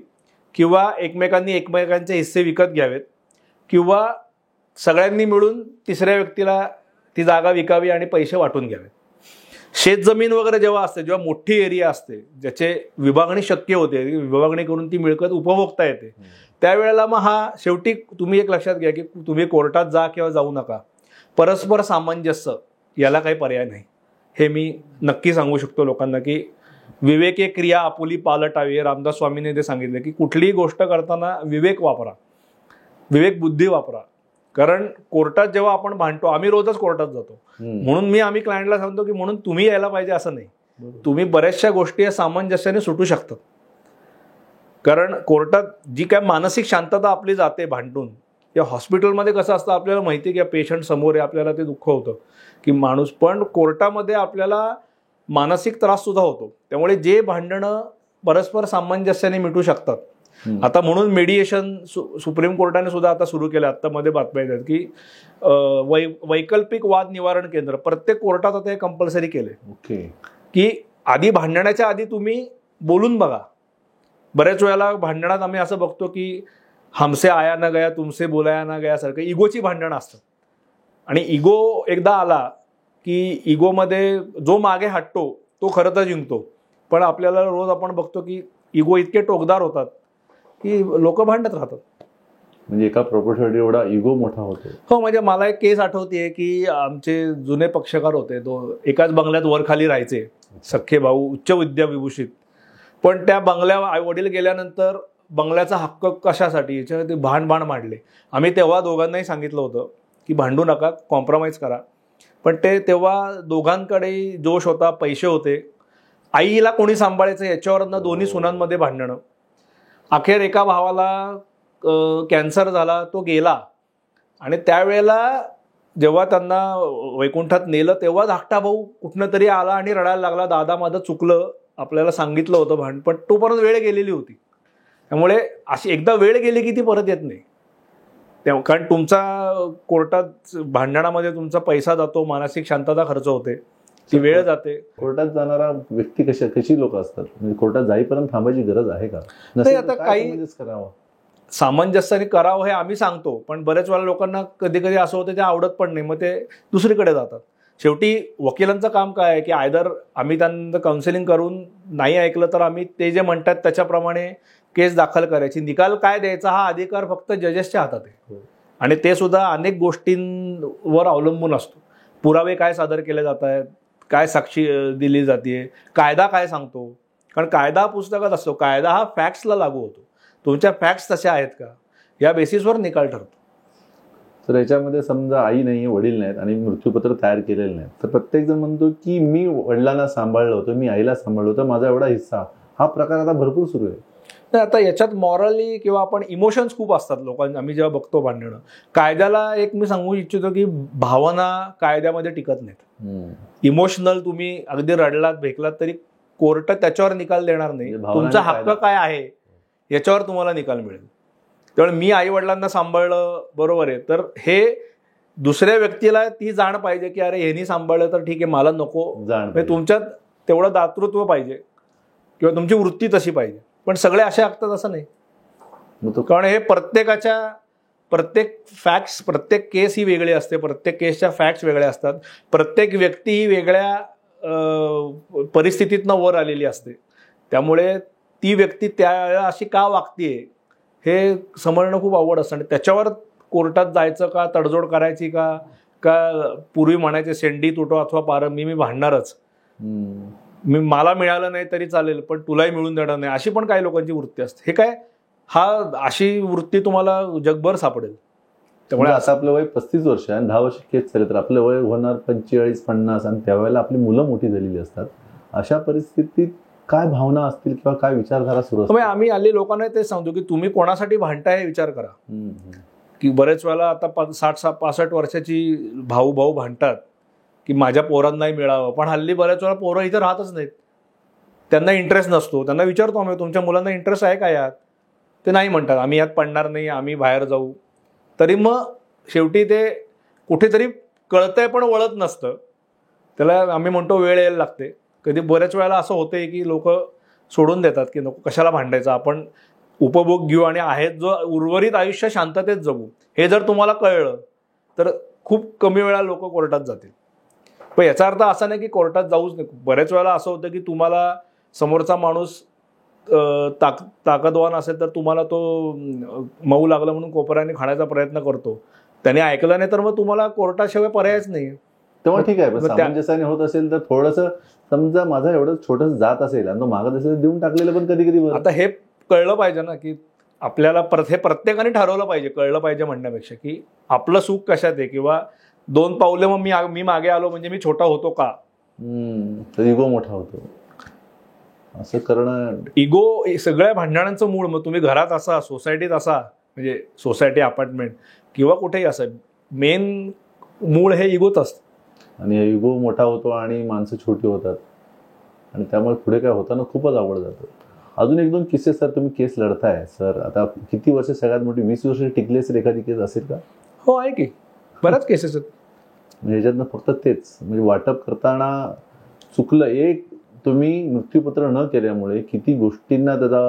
किंवा एकमेकांनी एकमेकांचे हिस्से विकत घ्यावेत, किंवा सगळ्यांनी मिळून तिसऱ्या व्यक्तीला ती जागा विकावी आणि पैसे वाटून घ्यावेत. शेतजमीन वगैरे जेव्हा असते, जेव्हा मोठी एरिया असते ज्याचे विभागणी शक्य होते, विभागणी करून ती मिळकत उपभोगता येते, त्यावेळेला मग हा शेवटी तुम्ही एक लक्षात घ्या की तुम्ही कोर्टात जा किंवा जाऊ नका, परस्पर सामंजस्य याला काही पर्याय नाही. हे मी नक्की सांगू शकतो लोकांना की विवेके क्रिया आपुली पालटावी. रामदास स्वामींनी ते सांगितले की कुठलीही गोष्ट करताना विवेक वापरा, विवेक बुद्धी वापरा. कारण कोर्टात जेव्हा आपण भांडतो, आम्ही रोजच कोर्टात जातो, म्हणून आम्ही क्लायंटला सांगतो की म्हणून तुम्ही यायला पाहिजे असं नाही, तुम्ही बऱ्याचशा गोष्टी सामंजस्याने सुटू शकतात. कारण कोर्टात जी काय मानसिक शांतता आपली जाते भांडून, या हॉस्पिटलमध्ये कसं असतं आपल्याला माहिती आहे की पेशंट समोर आहे, आपल्याला ते दुःख होतं की माणूस, पण कोर्टामध्ये आपल्याला मानसिक त्रास सुद्धा होतो. त्यामुळे जे भांडणं परस्पर सामंजस्याने मिटू शकतात. आता म्हणून मेडिएशन सुप्रीम कोर्टाने सुद्धा आता सुरू केलं. आता मध्ये बातम्या येतात की वैकल्पिक वाद निवारण केंद्र प्रत्येक कोर्टात आता हे कंपल्सरी केले की आधी भांडणाच्या आधी तुम्ही बोलून बघा. बऱ्याच वेळेला भांडणात आम्ही असं बघतो की हमसे आया ना गया तुमसे बोलाया ना गया सारखं इगोची भांडणं असतात. आणि इगो एकदा आला की इगोमध्ये जो मागे हटतो तो खरं तर जिंकतो. पण आपल्याला रोज आपण बघतो की इगो इतके टोकदार होतात की लोक भांडत राहतात. म्हणजे एका प्रॉपर्टीसाठी एवढा इगो मोठा होतो. हो, म्हणजे मला एक केस आठवते की आमचे जुने पक्षकार होते, तो एकाच बंगल्यात वर खाली राहायचे, सख्खे भाऊ, उच्च विद्याविभूषित. पण त्या बंगल्यावर आई वडील गेल्यानंतर बंगल्याचा हक्क कशासाठी याच्यावर भांड मांडले. आम्ही तेव्हा दोघांनाही सांगितलं होतं की भांडू नका, कॉम्प्रोमाइज करा. पण ते तेव्हा दोघांकडे जोश होता, पैसे होते, आईला कोणी सांभाळायचं याच्यावरनं दोन्ही सुनांमध्ये भांडणं. अखेर एका भावाला कॅन्सर झाला, तो गेला. आणि त्यावेळेला जेव्हा त्यांना वैकुंठात नेलं तेव्हा धाकटा भाऊ कुठनं तरी आला आणि रडायला लागला, दादा माझं चुकलं, आपल्याला सांगितलं होतं भांड. पण तोपर्यंत वेळ गेलेली होती. त्यामुळे अशी एकदा वेळ गेली की ती परत येत नाही. कारण तुमचा कोर्टात भांडणामध्ये तुमचा पैसा जातो, मानसिक शांतता खर्च होते, ती वेळ जाते. कोर्टात जाणारा व्यक्ती कशी लोक असतात, म्हणजे कोर्टात जाईपर्यंत थांबायची गरज आहे का? नाही, आता काही करावं, सामंजस्याने करावं हे आम्ही सांगतो. पण बऱ्याच वेळा लोकांना कधी कधी असं होतं ते आवडत पण नाही, मग ते दुसरीकडे जातात. शेवटी वकिलांचं काम काय आहे की आयदर आम्ही त्यांना काउन्सिलिंग करून नाही ऐकलं तर आम्ही ते जे म्हणतात त्याच्याप्रमाणे केस दाखल करायची. निकाल काय द्यायचा हा अधिकार फक्त जजेसच्या हातात आहे. आणि ते सुद्धा अनेक गोष्टींवर अवलंबून असतो. पुरावे काय सादर केले जात आहेत, काय साक्षी दिली जाते, कायदा काय सांगतो. कारण कायदा पुस्तकात असतो, कायदा हा फॅक्ट्सला लागू होतो. तुमच्या फॅक्ट्स तशा आहेत का या बेसिसवर निकाल ठरतो. तर याच्यामध्ये समजा आई नाही, वडील नाहीत आणि मृत्यूपत्र तयार केलेलं नाही, तर प्रत्येक जण म्हणतो की मी वडिलांना सांभाळलं होतं, मी आईला सांभाळलं होतं, माझा एवढा हिस्सा हा प्रकार आता भरपूर सुरू आहे. नाही, आता याच्यात मॉरली किंवा आपण इमोशन्स खूप असतात लोकांना. आम्ही जेव्हा बघतो भांडणं, कायद्याला एक मी सांगू इच्छितो की भावना कायद्यामध्ये टिकत नाहीत. इमोशनल तुम्ही अगदी रडलात भेकलात तरी कोर्ट त्याच्यावर निकाल देणार नाही. तुमचा हक्क काय आहे याच्यावर तुम्हाला निकाल मिळेल. त्यामुळे मी आई वडिलांना सांभाळलं बरोबर आहे, तर हे दुसऱ्या व्यक्तीला ती जाण पाहिजे की अरे ह्यांनी सांभाळलं तर ठीक आहे, मला नको. तुमच्यात तेवढं दातृत्व पाहिजे किंवा तुमची वृत्ती तशी पाहिजे. पण सगळे असे ऐकतात असं नाही, कारण हे प्रत्येक फॅक्ट्स, प्रत्येक केस ही वेगळी असते, प्रत्येक केसच्या फॅक्ट्स वेगळ्या असतात, प्रत्येक व्यक्ती ही वेगळ्या परिस्थितीतनं वर आलेली असते. त्यामुळे ती व्यक्ती त्यावेळेला अशी का वागतीये हे समजणं खूप अवघड असतं. आणि त्याच्यावर कोर्टात जायचं का, तडजोड करायची का पूर्वी म्हणायचे शेंडी तुटो अथवा पार, मी भांडणारच, मला मिळालं नाही तरी चालेल पण तुलाही मिळून देणार नाही, अशी पण काही लोकांची वृत्ती असते. हे काय, अशी वृत्ती तुम्हाला जगभर सापडेल. त्यामुळे आता आपलं वय 35 वर्ष आणि 10 वर्ष केस झाले तर आपलं वय होणार 45-50 आणि त्यावेळेला आपली मुलं मोठी झालेली असतात. अशा परिस्थितीत काय भावना असतील किंवा काय विचारधारा सुरू असते? आम्ही आले लोकांना तेच सांगतो की तुम्ही कोणासाठी भांडताय हे विचार करा. की बरेच वेळेला आता 60-65 वर्षाची भाऊ भांडतात की माझ्या पोरांनाही मिळावं, पण हल्ली बऱ्याच वेळा पोरं इथे राहतच नाहीत, त्यांना इंटरेस्ट नसतो. त्यांना विचारतो आम्ही तुमच्या मुलांना इंटरेस्ट आहे का यात, ते नाही म्हणतात आम्ही यात पडणार नाही, आम्ही बाहेर जाऊ. तरी मग शेवटी ते कुठेतरी कळतंय पण वळत नसतं. त्याला आम्ही म्हणतो वेळ यायला लागते. कधी बऱ्याच वेळेला असं होतंय की लोक सोडून देतात की नको कशाला भांडायचं, आपण उपभोग घेऊ आणि आहेत जो उर्वरित आयुष्य शांततेत जगू. हे जर तुम्हाला कळलं तर खूप कमी वेळा लोक कोर्टात जातील. पण याचा अर्थ असा नाही की कोर्टात जाऊच नाही. बऱ्याच वेळेला असं होतं की तुम्हाला समोरचा माणूस ताकदवान असेल तर तुम्हाला तो मऊ लागलं म्हणून कोपऱ्याने खाण्याचा प्रयत्न करतो, त्याने ऐकलं नाही तर मग तुम्हाला कोर्टाशिवाय पर्यायच नाही. तेव्हा ठीक आहे, सामंजस्याने होत असेल तर थोडंसं, समजा माझा एवढं छोटंसं जात असेल आणि तो मागत असेल देऊन टाकलेलं पण कधी कधी. आता हे कळलं पाहिजे ना की आपल्याला हे प्रत्येकाने ठरवलं पाहिजे, कळलं पाहिजे म्हणण्यापेक्षा की आपलं सुख कशात आहे, किंवा 2 पावले मग मी मागे आलो म्हणजे मी छोटा होतो का, तर इगो मोठा होतो असं करणं. इगो सगळ्या भांडणांचं मूळ. मग तुम्ही घरात असा, सोसायटीत असा, म्हणजे सोसायटी अपार्टमेंट किंवा कुठेही असं, मेन मूळ हे इगोच असतं. आणि इगो मोठा होतो आणि माणसं छोटी होतात आणि त्यामुळे पुढे काय होताना खूपच अवघड जातं. अजून 1-2 किस्से सर, तुम्ही केस लढताय सर, आता किती वर्ष, सगळ्यात मोठी 20 वर्ष टिकली असेल एखादी केस असेल का? हो आहे की, बऱ्याच केसेस आहेत. म्हणजे ह्याच्यातनं फक्त तेच, म्हणजे वाटप करताना चुकलं एक, तुम्ही मृत्यूपत्र न केल्यामुळे किती गोष्टींना त्याचा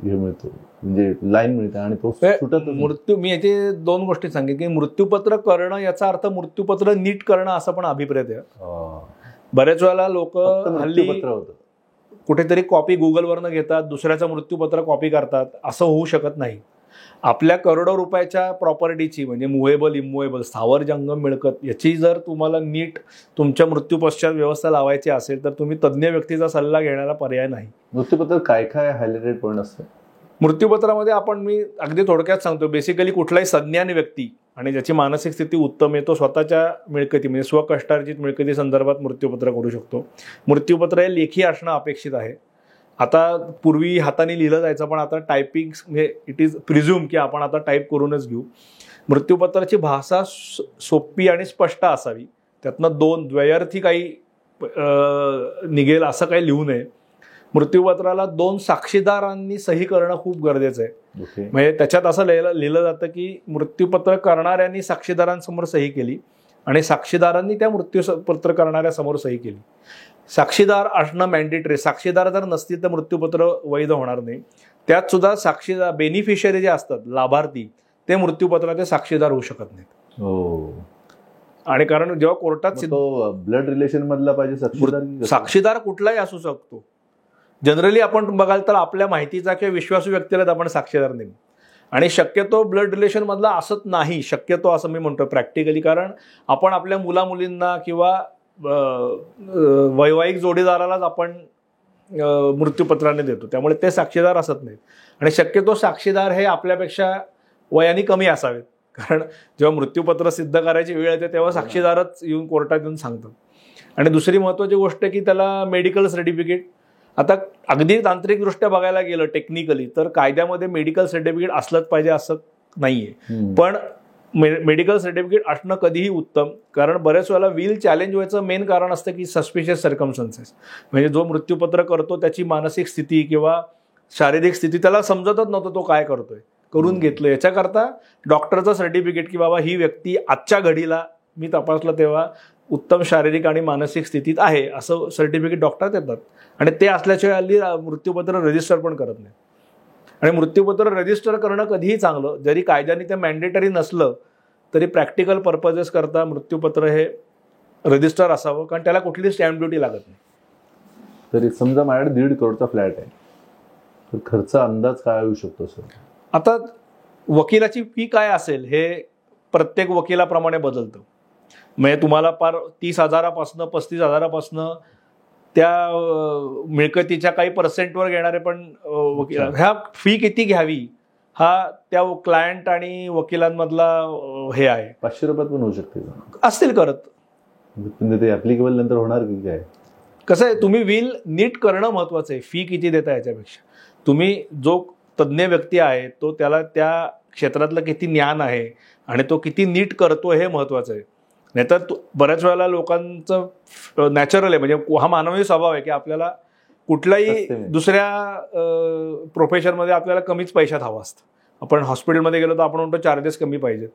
हे मिळतो, म्हणजे लाईन मिळते आणि तो सुटत मृत्यू. मी याचे 2 गोष्टी सांगेन की मृत्यूपत्र करणं याचा अर्थ मृत्यूपत्र नीट करणं असं पण अभिप्रेत आहे. बऱ्याच वेळेला लोक हल्ली कुठेतरी कॉपी गुगलवरनं घेतात, दुसऱ्याचं मृत्यूपत्र कॉपी करतात. असं होऊ शकत नाही. आपल्या करोडो रुपयाच्या प्रॉपर्टीची, म्हणजे मुव्हेबल इमूव्हेबल स्थावर जंगम मिळकत, याची जर तुम्हाला नीट तुमच्या मृत्यूपश्चात व्यवस्था लावायची असेल तर तुम्ही तज्ज्ञ व्यक्तीचा सल्ला घेण्याला पर्याय नाही. मृत्यूपत्र काय काय हायलाइटेड पॉईंट असतं मृत्यूपत्रामध्ये? मी अगदी थोडक्यात सांगतो. बेसिकली कुठलाही सज्ञान व्यक्ती आणि ज्याची मानसिक स्थिती उत्तम आहे तो स्वतःच्या मिळकती, म्हणजे स्वकष्टार्जित मिळकती संदर्भात मृत्यूपत्र करू शकतो. मृत्यूपत्र हे लेखी असणं अपेक्षित आहे. आता पूर्वी हाताने लिहिलं जायचं, पण आता टायपिंग, म्हणजे इट इज प्रिझ्युम की आपण आता टाईप करूनच घेऊ. मृत्यूपत्राची भाषा सोपी आणि स्पष्ट असावी. त्यातनं द्वयार्थी काही निघेल असं काही लिहू नये. मृत्यूपत्राला 2 साक्षीदारांनी सही करणं खूप गरजेचं आहे. म्हणजे त्याच्यात असं लिहिलं जातं की मृत्यूपत्र करणाऱ्यांनी साक्षीदारांसमोर सही केली आणि साक्षीदारांनी त्या मृत्यूपत्र करणाऱ्यासमोर सही केली. साक्षीदार असणं मॅन्डेटरी. साक्षीदार जर नसतील तर मृत्यूपत्र वैध होणार नाही. त्यात सुद्धा साक्षीदार, बेनिफिशियरी जे असतात, लाभार्थी, ते मृत्यूपत्राचे साक्षीदार होऊ शकत नाहीत. आणि कारण जेव्हा कोर्टात ब्लड रिलेशन मधला पाहिजे साक्षीदार कुठलाही असू शकतो. जनरली आपण बघाल तर आपल्या माहितीचा किंवा विश्वासू व्यक्तीला आपण साक्षीदार नेऊ. आणि शक्यतो ब्लड रिलेशन मधला असत नाही, शक्यतो असं मी म्हणतो प्रॅक्टिकली. कारण आपण आपल्या मुलामुलींना किंवा वैवाहिक जोडीदारालाच आपण मृत्यूपत्राने देतो, त्यामुळे ते साक्षीदार असत नाहीत. आणि शक्यतो साक्षीदार हे आपल्यापेक्षा वयाने कमी असावेत, कारण जेव्हा मृत्यूपत्र सिद्ध करायची वेळ येते तेव्हा साक्षीदारच येऊन कोर्टात येऊन सांगतात. आणि दुसरी महत्त्वाची गोष्ट की त्याला मेडिकल सर्टिफिकेट आता अगदी तांत्रिकदृष्ट्या बघायला गेलं टेक्निकली तर कायद्यामध्ये मेडिकल सर्टिफिकेट असलंच पाहिजे असं नाहीये, पण मेडिकल सर्टिफिकेट असणं कधीही उत्तम. कारण बऱ्याच वेळेला विल चॅलेंज व्हायचं मेन कारण असतं की सस्पिशियस सर्कमस्टन्सेस, म्हणजे जो मृत्यूपत्र करतो त्याची मानसिक स्थिती किंवा शारीरिक स्थिती त्याला समजतच नव्हतं तो काय करतोय, करून घेतलं. याच्याकरता डॉक्टरचं सर्टिफिकेट की बाबा ही व्यक्ती आजच्या घडीला मी तपासलं तेव्हा उत्तम शारीरिक आणि मानसिक स्थितीत आहे असं सर्टिफिकेट डॉक्टर देतात, आणि ते असल्याशिवाय हल्ली मृत्यूपत्र रजिस्टर पण करत नाही. आणि मृत्यूपत्र रजिस्टर करणं कधीही चांगलं, जरी कायद्याने ते मॅन्डेटरी नसलं तरी प्रॅक्टिकल पर्पजेस करता मृत्यूपत्र हे रजिस्टर असावं, कारण त्याला कुठली स्टॅम्प ड्युटी लागत नाही. तरी समजा माझ्याकडे 1.5 करोडचा फ्लॅट आहे, तर खर्च अंदाज काय होऊ शकतो सर? आता वकिलाची फी काय असेल हे प्रत्येक वकिलाप्रमाणे बदलतं. म्हणजे तुम्हाला पार 30,000पासून 35,000पासून त्या मिळकतीच्या काही पर्सेंटवर घेणारे पण वकील, ह्या फी किती घ्यावी हा त्या क्लायंट आणि वकिलांमधला हे आहे. 500 रुपयात पण होऊ शकते असतील करत, म्हणजे ते ऍप्लिकेबल नंतर होणार की काय? कसं आहे, तुम्ही विल नीट करणं महत्वाचं आहे. फी किती देता याच्यापेक्षा तुम्ही जो तज्ज्ञ व्यक्ती आहे तो त्याला त्या क्षेत्रातलं किती ज्ञान आहे आणि तो किती नीट करतो हे महत्वाचं आहे. नाहीतर बऱ्याच वेळेला लोकांचं नॅचरल आहे, म्हणजे हा मानवी स्वभाव आहे की आपल्याला कुठल्याही दुसऱ्या प्रोफेशनमध्ये आपल्याला कमीच पैशात हवं असतं. आपण हॉस्पिटलमध्ये गेलो तर आपण म्हणतो चार्जेस कमी पाहिजेत,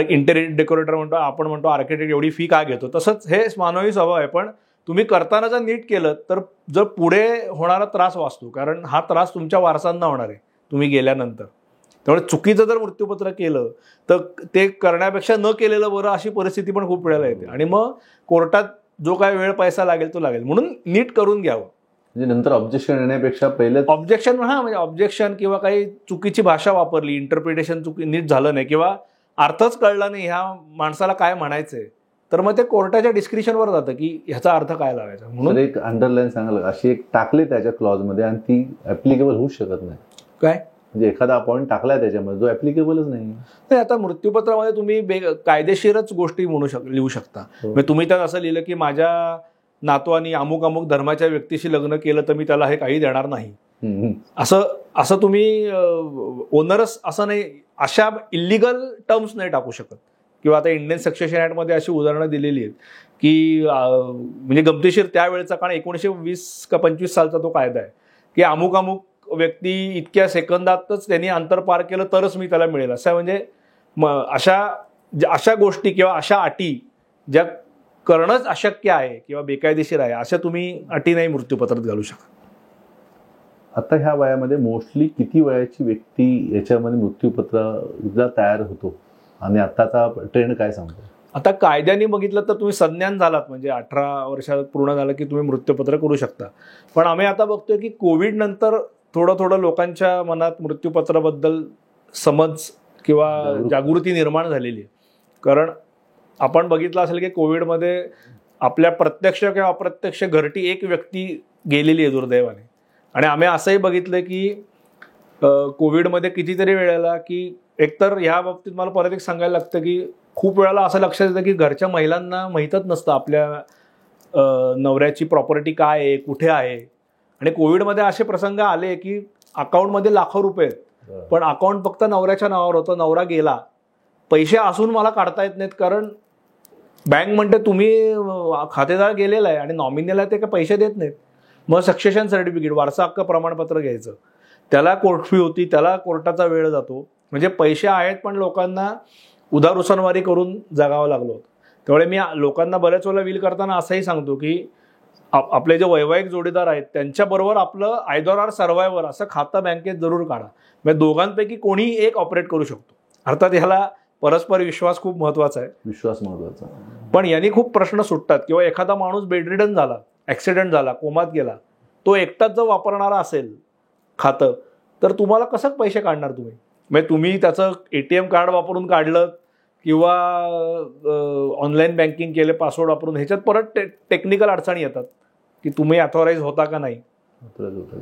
इंटेरियर डेकोरेटर म्हणतो, आपण म्हणतो आर्किटेक्ट एवढी फी का घेतो. तसंच हे मानवी स्वभाव आहे, पण तुम्ही करताना जर नीट केलं तर जर पुढे होणारा त्रास वाचतो, कारण हा त्रास तुमच्या वारसांना होणार आहे तुम्ही गेल्यानंतर. त्यामुळे चुकीचं जर मृत्यूपत्र केलं तर ते करण्यापेक्षा न केलेलं बरं अशी परिस्थिती पण खूप वेळेला येते, आणि मग कोर्टात जो काय वेळ पैसा लागेल तो लागेल. म्हणून नीट करून घ्यावं. म्हणजे नंतर ऑब्जेक्शन येण्यापेक्षा पहिले ऑब्जेक्शन, म्हणजे ऑब्जेक्शन किंवा काही चुकीची भाषा वापरली, इंटरप्रिटेशन नीट झालं नाही किंवा अर्थच कळला नाही ह्या माणसाला काय म्हणायचंय, तर मग ते कोर्टाच्या डिस्क्रिप्शनवर जातं की ह्याचा अर्थ काय लावायचा. म्हणून एक अंडरलाईन सांगाल अशी एक टाकली त्याच्या क्लॉजमध्ये आणि ती ऍप्लिकेबल होऊ शकत नाही. काय म्हणजे एखादा पॉईंट टाकलाय त्याच्यामध्ये जो ऍप्लिकेबलच नाही. आता मृत्यूपत्रामध्ये तुम्ही कायदेशीरच गोष्टी लिहू शकता. म्हणजे तुम्ही त्यात असं लिहिलं की माझ्या नातवानी अमुक अमुक धर्माच्या व्यक्तीशी लग्न केलं तर मी त्याला हे काही देणार नाही, असं तुम्ही ओनरस असं नाही, अशा इलिगल टर्म्स नाही टाकू शकत. किंवा आता इंडियन सक्सेशन ऍक्टमध्ये अशी उदाहरणं दिलेली आहेत की म्हणजे गमतीशीर त्यावेळेचा, कारण 1920 का 25 सालचा तो कायदा आहे की अमुक अमुक व्यक्ती इतक्या सेकंदातच त्यांनी अंतर पार केलं तरच मी त्याला मिळेल, असं. म्हणजे अशा गोष्टी किंवा अशा अटी ज्या करणंच अशक्य आहे किंवा बेकायदेशीर आहे, अशा तुम्ही अटी नाही मृत्यूपत्रात घालू शकत. आता ह्या वयामध्ये मोस्टली किती वयाची व्यक्ती याच्यामध्ये मृत्यूपत्र तयार होतो आणि आताचा ट्रेंड काय सांगतो? आता कायद्याने बघितलं तर तुम्ही संज्ञान झालात, म्हणजे 18 वर्ष पूर्ण झालं की तुम्ही मृत्यूपत्र करू शकता. पण आम्ही आता बघतोय की कोविड नंतर थोडं लोकांच्या मनात मृत्यूपत्राबद्दल समज किंवा जागृती निर्माण झालेली आहे. कारण आपण बघितलं असेल की कोविडमध्ये आपल्या प्रत्यक्ष किंवा अप्रत्यक्ष घरटी एक व्यक्ती गेलेली आहे दुर्दैवाने. आणि आम्ही असंही बघितलं की कोविडमध्ये कितीतरी वेळेला की एकतर ह्या बाबतीत मला परत एक सांगायला लागतं की खूप वेळेला असं लक्षात येतं की घरच्या महिलांना माहीतच नसतं आपल्या नवऱ्याची प्रॉपर्टी काय आहे, कुठे आहे. आणि कोविडमध्ये असे प्रसंग आले की अकाउंटमध्ये लाखो रुपये आहेत, पण अकाउंट फक्त नवऱ्याच्या नावावर होतं, नवरा गेला, पैसे असून मला काढता येत नाहीत, कारण बँक म्हणते तुम्ही खातेदार गेलेला आहे आणि नॉमिनीला ते काय पैसे देत नाहीत. मग सक्सेशन सर्टिफिकेट, वारसा हक्क प्रमाणपत्र घ्यायचं, त्याला कोर्ट फी होती, त्याला कोर्टाचा वेळ जातो. म्हणजे पैसे आहेत पण लोकांना उधार उसनवारी करून जगावं लागलं होतं. त्यामुळे मी लोकांना बऱ्याच वेळेला विल करताना असंही सांगतो की आपले जे वैवाहिक जोडीदार आहेत त्यांच्याबरोबर आपलं आयदर आर सर्व्हायव्हर असं खातं बँकेत जरूर काढा. म्हणजे दोघांपैकी कोणीही एक ऑपरेट करू शकतो. अर्थात ह्याला परस्पर विश्वास खूप महत्वाचा आहे, विश्वास महत्वाचा. पण यांनी खूप प्रश्न सुटतात. किंवा एखादा माणूस बेडरिडन झाला, ऍक्सिडेंट झाला, कोमात गेला, तो एकटाच जर वापरणारा असेल खातं, तर तुम्हाला कसं पैसे काढणार तुम्ही? म्हणजे तुम्ही त्याचं ATM कार्ड वापरून काढलं किंवा ऑनलाईन बँकिंग केले पासवर्ड वापरून, ह्याच्यात परत टेक्निकल अडचणी येतात की तुम्ही ऑथॉराईज होता का नाही.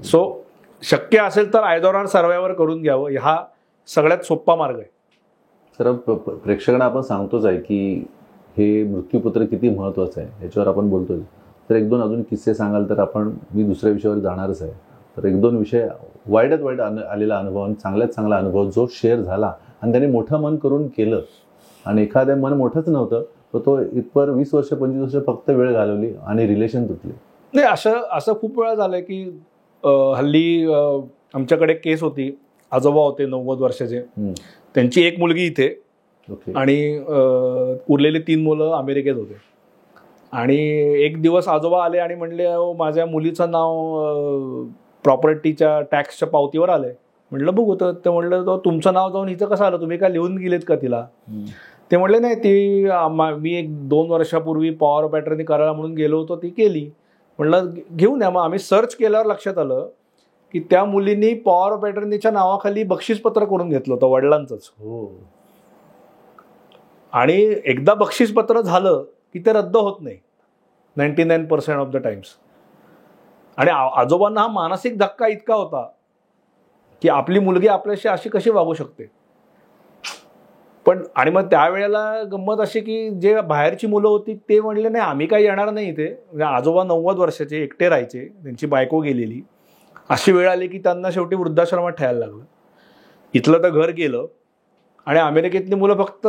सो शक्य असेल तर आयदर आर सर्व्हायव्हर करून घ्यावं, हा सगळ्यात सोपा मार्ग आहे. सर, प्रेक्षकांना आपण सांगतोच आहे की हे मृत्यूपत्र किती महत्वाचं आहे, याच्यावर आपण बोलतोय. तर 1-2 अजून किस्से सांगाल तर मी दुसऱ्या विषयावर जाणारच आहे. तर 1-2 विषय वाईट आलेला अनुभव आणि चांगल्यात चांगला अनुभव जो शेअर झाला आणि त्याने मोठं मन करून केलं आणि एखाद्या मन मोठंच नव्हतं तर तो इतपर 20 वर्ष 25 वर्ष फक्त वेळ घालवली आणि रिलेशन तुटले. नाही, असं खूप वेळा झालंय की हल्ली आमच्याकडे केस होती. आजोबा होते 90 वर्षाचे. त्यांची एक मुलगी इथे आणि उरलेली 3 मुलं अमेरिकेत होते. आणि एक दिवस आजोबा आले आणि म्हणले, अहो माझ्या मुलीचं नाव प्रॉपर्टीच्या टॅक्सच्या पावतीवर आलंय. म्हटलं बघू. तर ते म्हणलं, तुमचं नाव जाऊन इथं कसं आलं, तुम्ही काय लिहून गेलेत का तिला? ते म्हणले नाही, ती मी 1-2 वर्षापूर्वी पॉवर ऑफ अटर्नी करायला म्हणून गेलो होतो, ती केली. म्हणलं घेऊन या. मग आम्ही सर्च केल्यावर लक्षात आलं की त्या मुलींनी पॉवर ऑफ अटर्नीच्या नावाखाली बक्षीसपत्र करून घेतलं होतं वडिलांचंच. आणि एकदा बक्षीसपत्र झालं की ते रद्द होत नाही 99% ऑफ द टाइम्स. आणि आजोबांना हा मानसिक धक्का इतका होता की आपली मुलगी आपल्याशी अशी कशी वागू शकते. पण आणि मग त्यावेळेला गंमत अशी की जे बाहेरची मुलं होती ते म्हणले नाही, आम्ही काही येणार नाही इथे. म्हणजे आजोबा 90 वर्षाचे एकटे राहायचे, त्यांची बायको गेलेली. अशी वेळ आली की त्यांना शेवटी वृद्धाश्रमात ठेवायला लागलं. इथलं तर घर गेलं आणि अमेरिकेतली मुलं फक्त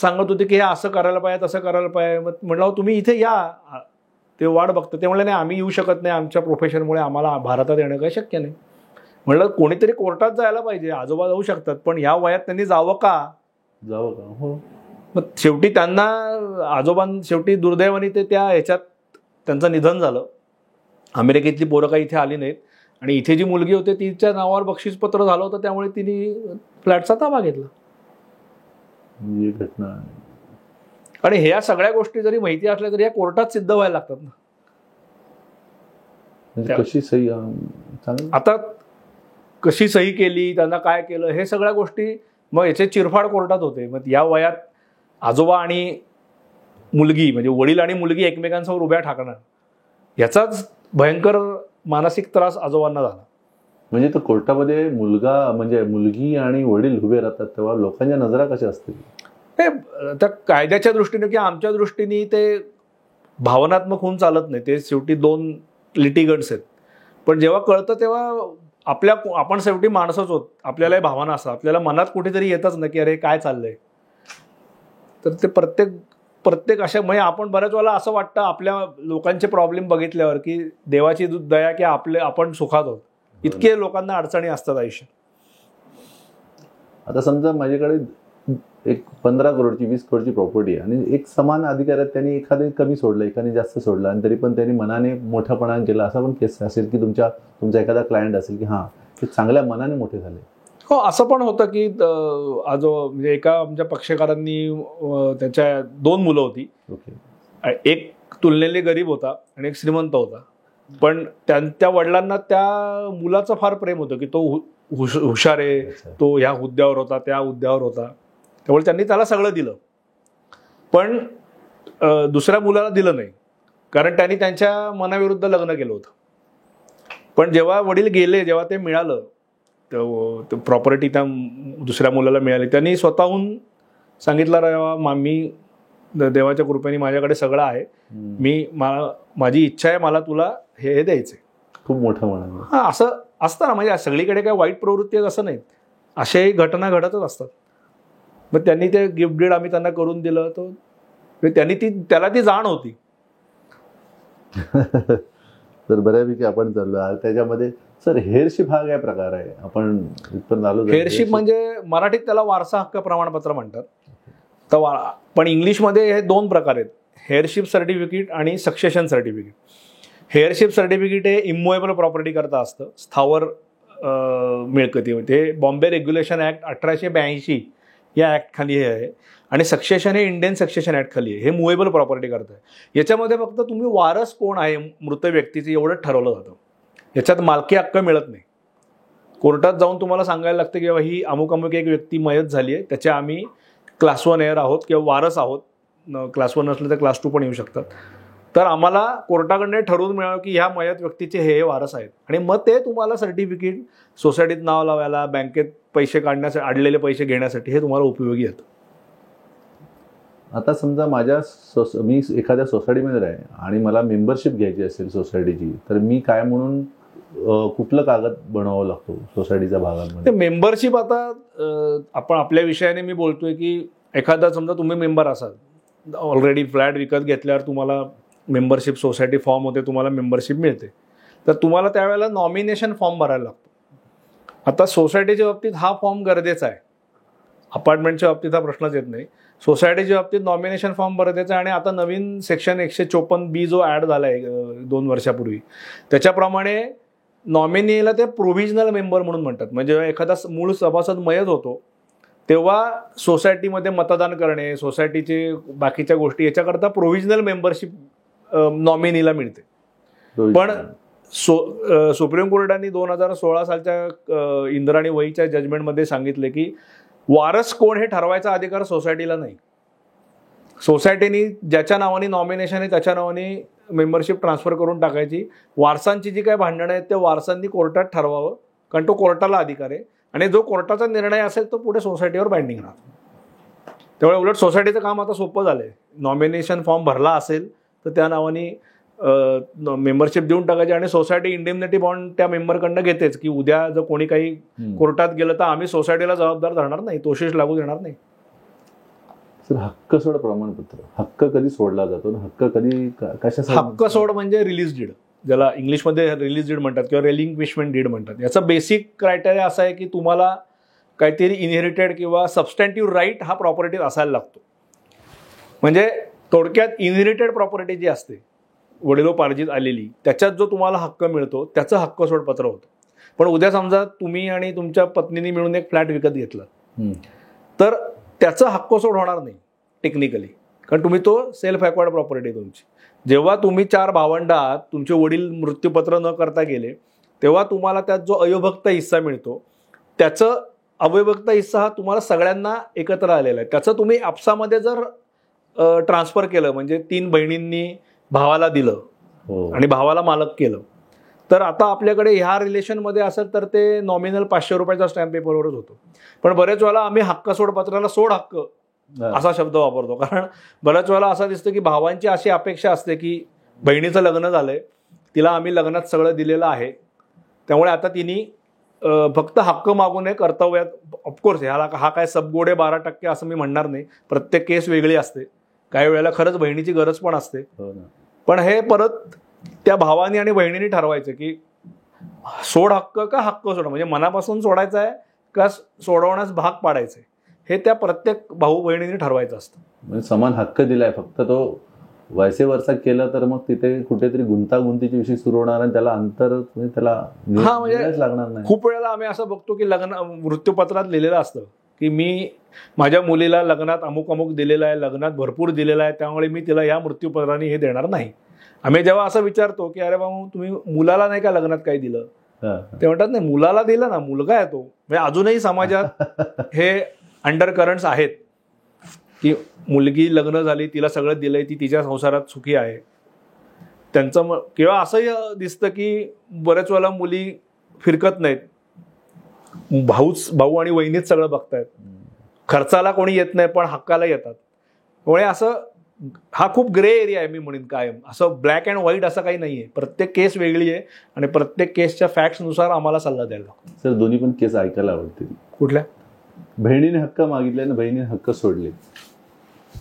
सांगत होते की हे असं करायला पाहिजे, तसं करायला पाहिजे. मग म्हटलं तुम्ही इथे या, ते वाट बघतं. ते म्हणलं नाही, आम्ही येऊ शकत नाही, आमच्या प्रोफेशनमुळे आम्हाला भारतात येणं काही शक्य नाही. म्हणलं कोणीतरी कोर्टात जायला पाहिजे. आजोबा जाऊ शकतात पण या वयात त्यांनी जावं का? हो. मग शेवटी त्यांना शेवटी दुर्दैवाने ते त्या ह्याच्यात त्यांचं निधन झालं. अमेरिकेतली पोरं काही इथे आली नाहीत आणि इथे जी मुलगी होती तिच्या नावावर बक्षीसपत्र झालं होतं, त्यामुळे तिने फ्लॅटचा ताबा घेतला. ही घटना. आणि ह्या सगळ्या गोष्टी जरी माहिती असल्या तरी या कोर्टात सिद्ध व्हायला लागतात ना. कशी सही आता कशी सही केली, त्यांना काय केलं, हे सगळ्या गोष्टी मग याचे चिरफाड कोर्टात होते. मग या वयात आजोबा आणि मुलगी म्हणजे वडील आणि मुलगी एकमेकांसमोर उभ्या ठाकणार, याचाच भयंकर मानसिक त्रास आजोबांना झाला. म्हणजे तो कोर्टामध्ये मुलगी आणि वडील उभे राहतात तेव्हा लोकांच्या नजरा कशा असतील? त्या कायद्याच्या दृष्टीने किंवा आमच्या दृष्टीने ते भावनात्मक होऊन चालत नाही. ते शेवटी 2 लिटिगंट्स आहेत. पण जेव्हा कळतं तेव्हा आपण शेवटी माणसंच होत, आपल्यालाही भावना असतात, आपल्याला मनात कुठेतरी येतच ना की अरे काय चाललंय. तर ते प्रत्येक अशा म्हणजे आपण बऱ्याच वेळेला असं वाटतं आपल्या लोकांचे प्रॉब्लेम बघितल्यावर की देवाची दया की आपण सुखात आहोत. इतके लोकांना अडचणी असतात आयुष्यात. आता समजा माझ्याकडे एक 15 करोडची 20 करोडची प्रॉपर्टी आहे आणि एक समान अधिकाऱ्यात त्यांनी एखादे कमी सोडलं, एखादी जास्त सोडलं आणि तरी पण त्यांनी मनाने मोठ्यापणा केला. असा पण केस असेल की तुमचा एखादा क्लायंट असेल की हां ते चांगल्या मनाने मोठे झाले. हो, असं पण होतं की म्हणजे एका आमच्या पक्षकारांनी त्याच्या 2 मुलं होती. एक तुलनेने गरीब होता आणि एक श्रीमंत होता. पण त्या वडिलांना त्या मुलाचं फार प्रेम होतं की तो हुशार आहे, तो ह्या हुद्द्यावर होता, त्या हुद्द्यावर होता, त्यामुळे त्यांनी त्याला सगळं दिलं. पण दुसऱ्या मुलाला दिलं नाही, कारण त्यांनी त्यांच्या मनाविरुद्ध लग्न केलं होतं. पण जेव्हा वडील गेले, जेव्हा ते मिळालं प्रॉपर्टी त्या दुसऱ्या मुलाला मिळाली, त्यांनी स्वतःहून सांगितलं, मी देवाच्या कृपेने माझ्याकडे सगळं आहे, माझी इच्छा आहे, मला तुला हे द्यायचंय. खूप मोठं म्हणाल. हां, असं असतं ना. म्हणजे सगळीकडे काय वाईट प्रवृत्ती असं नाही, अशाही घटना घडतच असतात. मग त्यांनी ते गिफ्ट डीड आम्ही त्यांना करून दिलं, तर त्याला ती जाण होती. तर बऱ्यापैकी आपण चाललो त्याच्यामध्ये. सर, हेअरशिप हा काय प्रकार आहे? आपण इथपर्यंत आलो. हेअरशिप म्हणजे मराठीत त्याला वारसा हक्क प्रमाणपत्र म्हणतात. तर पण इंग्लिशमध्ये हे 2 प्रकार आहेत, हेअरशिप सर्टिफिकेट आणि सक्सेशन सर्टिफिकेट. हेअरशिप सर्टिफिकेट हे इमूवेबल प्रॉपर्टी करता असतं, स्थावर मिळकती. ते बॉम्बे रेग्युलेशन ॲक्ट 1882 या ॲक्ट खाली हे आहे. आणि सक्सेशन हे इंडियन सक्सेशन ॲक्ट खाली आहे. हे मुवेबल प्रॉपर्टी करतं. याच्यामध्ये फक्त तुम्ही वारस कोण आहे मृत व्यक्तीचे एवढं ठरवलं जातं. याच्यात मालकी हक्क मिळत नाही. कोर्टात जाऊन तुम्हाला सांगायला लागतं की बाबा ही अमुक एक व्यक्ती मयत झाली आहे, त्याच्या आम्ही क्लास 1 हेअर आहोत किंवा वारस आहोत. क्लास 1 नसलं तर क्लास 2 पण येऊ शकतात. तर आम्हाला कोर्टाकडनं ठरवून मिळावं की ह्या मयत व्यक्तीचे हे वारस आहेत. आणि मग ते तुम्हाला सर्टिफिकेट सोसायटीत नाव लावायला, बँकेत पैसे काढण्यासाठी, अडलेले पैसे घेण्यासाठी हे तुम्हाला उपयोगी येतं. आता समजा मी एखाद्या सोसायटीमध्ये आहे आणि मला मेंबरशिप घ्यायची असेल सोसायटीची, तर मी काय म्हणून कुठलं कागद बनवावं लागतो सोसायटीच्या भागांमध्ये? मेंबरशिप आता आपण आपल्या विषयाने मी बोलतोय की एखादा समजा तुम्ही मेंबर असाल, ऑलरेडी फ्लॅट विकत घेतल्यावर तुम्हाला मेंबरशिप सोसायटी फॉर्म होते, तुम्हाला मेंबरशिप मिळते, तर तुम्हाला त्यावेळेला नॉमिनेशन फॉर्म भरायला लागतो. आता सोसायटीच्या बाबतीत हा फॉर्म गरजेचा आहे, अपार्टमेंटच्या बाबतीत हा प्रश्नच येत नाही. सोसायटीच्या बाबतीत नॉमिनेशन फॉर्म गरजेचा आहे. आणि आता नवीन सेक्शन 154B जो ॲड झाला आहे 2 वर्षापूर्वी, त्याच्याप्रमाणे नॉमिनीला ते प्रोव्हिजनल मेंबर म्हणून म्हणतात. म्हणजे एखादा मूळ सभासद मयत होतो तेव्हा सोसायटीमध्ये मतदान करणे, सोसायटीचे बाकीच्या गोष्टी याच्याकरता प्रोव्हिजनल मेंबरशिप नॉमिनीला मिळते. पण सुप्रीम कोर्टाने 2016 सालच्या इंद्राणी वहीच्या जजमेंटमध्ये सांगितले की वारस कोण हे ठरवायचा अधिकार सोसायटीला नाही. सोसायटीनी ज्याच्या नावाने नॉमिनेशन आहे त्याच्या नावाने मेंबरशिप ट्रान्सफर करून टाकायची. वारसांची जी काय भांडणं आहेत ते वारसांनी कोर्टात ठरवावं, कारण तो कोर्टाला अधिकार आहे. आणि जो कोर्टाचा निर्णय असेल तो पुढे सोसायटीवर बाइंडिंग राहतो. त्यामुळे उलट सोसायटीचं काम आता सोपं झालंय. नॉमिनेशन फॉर्म भरला असेल तर त्या नावाने मेंबरशिप देऊन टाकायची आणि सोसायटी इंडेमनिटी बॉन्ड त्या मेंबरकडनं घेतेच की उद्या जर कोणी काही कोर्टात गेलं तर आम्ही सोसायटीला जबाबदार धरणार नाही, तोशीष लागू देणार नाही. सर, हक्क सोड प्रमाणपत्र, हक्क कधी सोडला जातो? हक्क कधी कशा? हक्क सोड म्हणजे रिलीज डीड, ज्याला इंग्लिशमध्ये रिलीज डीड म्हणतात किंवा रेलिंक्विशमेंट डीड म्हणतात. याचा बेसिक क्रायटेरिया असा आहे की तुम्हाला काहीतरी इनहेरिटेड किंवा सबस्टॅन्टिव्ह राईट हा प्रॉपर्टीत असायला लागतो. म्हणजे थोडक्यात इनहेरिटेड प्रॉपर्टी जी असते वडिलोपार्जित आलेली, त्याच्यात जो तुम्हाला हक्क मिळतो त्याचं हक्क सोडपत्र होतं. पण उद्या समजा तुम्ही आणि तुमच्या पत्नीने मिळून एक फ्लॅट विकत घेतला तर त्याचं हक्क सोड होणार नाही टेक्निकली, कारण तुम्ही तो सेल्फ ॲक्वायर्ड प्रॉपर्टी तुमची. जेव्हा तुम्ही 4 भावंड आहात, तुमचे वडील मृत्यूपत्र न करता गेले, तेव्हा तुम्हाला त्यात जो अविभक्त हिस्सा मिळतो त्याचं अविभक्त हिस्सा हा तुम्हाला सगळ्यांना एकत्र आलेला आहे. त्याचं तुम्ही आपसामध्ये जर ट्रान्सफर केलं, म्हणजे 3 बहिणींनी भावाला दिलं आणि भावाला मालक केलं, तर आता आपल्याकडे ह्या रिलेशनमध्ये असेल तर ते नॉमिनल 500 रुपयाचा स्टॅम्प पेपरवरच होतो. पण बरेच वेळेला आम्ही हक्क सोडपत्राला सोड हक्क असा शब्द वापरतो, कारण बऱ्याच वेळेला असं दिसतं की भावांची अशी अपेक्षा असते की बहिणीचं लग्न झालंय, तिला आम्ही लग्नात सगळं दिलेलं आहे, त्यामुळे आता तिने फक्त हक्क मागू नये, कर्तव्यात. ऑफकोर्स हा काय सबगोडे 12% असं मी म्हणणार नाही, प्रत्येक केस वेगळी असते. काही वेळेला खरंच बहिणीची गरज पण असते. पण हे परत त्या भावानी आणि बहिणीने ठरवायचं की सोड हक्क का हक्क सोड, म्हणजे मनापासून सोडायचा आहे का सोडवण्यास भाग पाडायचंय, हे त्या प्रत्येक भाऊ बहिणीने ठरवायचं असतं. म्हणजे समान हक्क दिलाय, फक्त तो वैसे वर्षा केलं तर मग तिथे कुठेतरी गुंतागुंतीचे विषय सुरू होणार आणि त्याला अंतर त्याला म्हणजे लागणार नाही. खूप वेळेला आम्ही असं बघतो की मृत्यूपत्रात लिहिलेलं असतं की मी माझ्या मुलीला लग्नात अमुक अमुक दिलेलं आहे, लग्नात भरपूर दिलेलं आहे, त्यामुळे मी तिला या मृत्यूपत्राने हे देणार नाही. आम्ही जेव्हा असं विचारतो की अरे बाबा तुम्ही मुलाला नाही का लग्नात काही दिलं, ते म्हणतात नाही, मुलाला दिलं ना, मुलगा आहे तो. म्हणजे अजूनही समाजात हे अंडर करंट्स आहेत की मुलगी लग्न झाली, तिला सगळं दिलंय, ती तिच्या संसारात सुखी आहे. त्यांचं किंवा असंही दिसतं की बऱ्याच वेळेला मुली फिरकत नाहीत, भाऊ आणि वहिनीच सगळं बघतायत, खर्चाला कोणी येत नाही पण हक्काला येतात. त्यामुळे असं हा खूप ग्रे एरिया आहे मी म्हणेन. कायम असं ब्लॅक अँड व्हाईट असं काही नाहीये, प्रत्येक केस वेगळी आहे आणि प्रत्येक केसच्या फॅक्ट्सनुसार आम्हाला सल्ला द्यायला लागतो. सर, दोन्ही पण केस ऐकायला आवडतील. कुठल्या? बहिणीने हक्क मागितले आणि बहिणीने हक्क सोडले,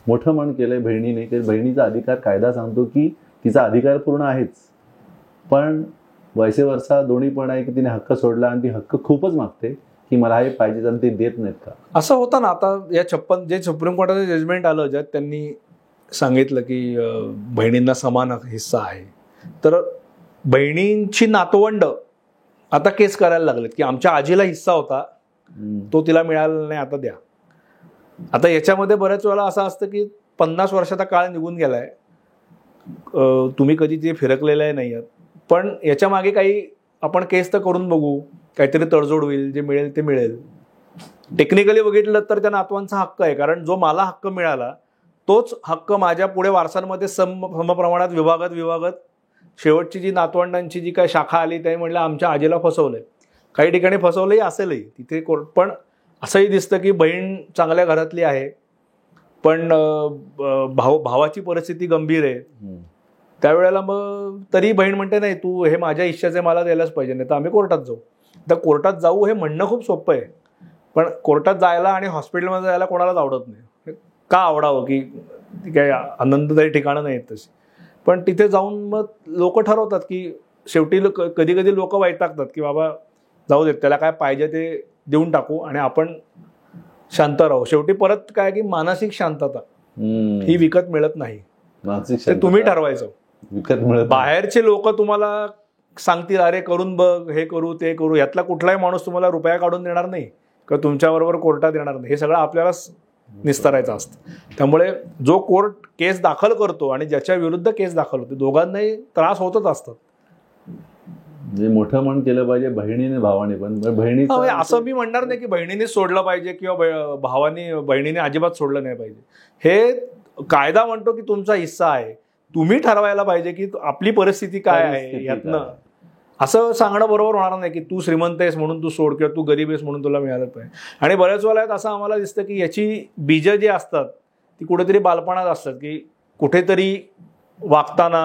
मोठं मन केलंय बहिणीने की बहिणीचा अधिकार कायदा सांगतो की तिचा अधिकार पूर्ण आहेच, पण वैसे वर्षा दोन्ही पण आहे की तिने हक्क सोडला आणि ती हक्क खूपच मागते की मला हे पाहिजे आणि ते देत नाहीत का? असं होतं ना. आता या 56 जे सुप्रीम कोर्टाचं जजमेंट आलं ज्यात त्यांनी सांगितलं की बहिणींना समान हिस्सा आहे, तर बहिणींची नातवंड आता केस करायला लागलेत की आमच्या आजीला हिस्सा होता, तो तिला मिळाला नाही, आता द्या. आता याच्यामध्ये बऱ्याच वेळा असं असतं की 50 वर्षाचा काळ निघून गेलाय, तुम्ही कधी ते फिरकलेलं नाही आहात, पण याच्या मागे काही आपण केस तर करून बघू, काहीतरी तडजोड होईल, जे मिळेल ते मिळेल. टेक्निकली बघितलं तर त्या नातवांचा हक्क आहे, कारण जो मला हक्क मिळाला तोच हक्क माझ्या पुढे वारसांमध्ये समप्रमाणात विभागत शेवटची जी नातवंडांची जी काय शाखा आली त्याने म्हणलं आमच्या आजीला फसवलंय. काही ठिकाणी फसवलंही असेलही तिथे कोर्ट, पण असंही दिसतं की बहीण चांगल्या घरातली आहे, पण भावाची परिस्थिती गंभीर आहे, त्यावेळेला मग तरी बहीण म्हणते नाही तू हे माझ्या इच्छाचे मला द्यायलाच पाहिजे, नाही तर आम्ही कोर्टात जाऊ. तर कोर्टात जाऊ हे म्हणणं खूप सोपं आहे, पण कोर्टात जायला आणि हॉस्पिटलमध्ये जायला कोणालाच आवडत नाही. का आवडावं, की काय आनंददायी ठिकाणं नाहीत तशी. पण तिथे जाऊन मग लोक ठरवतात की शेवटी कधी कधी लोक वैतागतात की बाबा जाऊ देत, त्याला काय पाहिजे ते देऊन टाकू आणि आपण शांत राहू. शेवटी परत काय की मानसिक शांतता ही विकत मिळत नाही, ते तुम्ही ठरवायचं. विकत मिळत बाहेरचे लोक तुम्हाला सांगतील अरे करून बघ, हे करू ते करू, यातला कुठलाही माणूस तुम्हाला रुपया काढून देणार नाही किंवा तुमच्याबरोबर कोर्टात येणार नाही. हे सगळं आपल्यालाच निस्तारायचं असतं. त्यामुळे जो कोर्ट केस दाखल करतो आणि ज्याच्या विरुद्ध केस दाखल होते, दोघांनाही त्रास होतच असतात. मोठं मन केलं पाहिजे बहिणीने भावाने, पण बहिणी असं मी म्हणणार नाही की बहिणीने सोडलं पाहिजे किंवा बहिणीने अजिबात सोडलं नाही पाहिजे. हे कायदा म्हणतो की तुमचा हिस्सा आहे, तुम्ही ठरवायला पाहिजे की आपली परिस्थिती काय आहे. यातनं असं सांगणं बरोबर होणार नाही की तू श्रीमंत आहेस म्हणून तू सोड किंवा तू गरीब आहेस म्हणून तुला मिळालं पाहिजे. आणि बऱ्याच वेळा असं आम्हाला दिसतं की याची बीजं जी असतात ती कुठेतरी बालपणात असतात, की कुठेतरी वागताना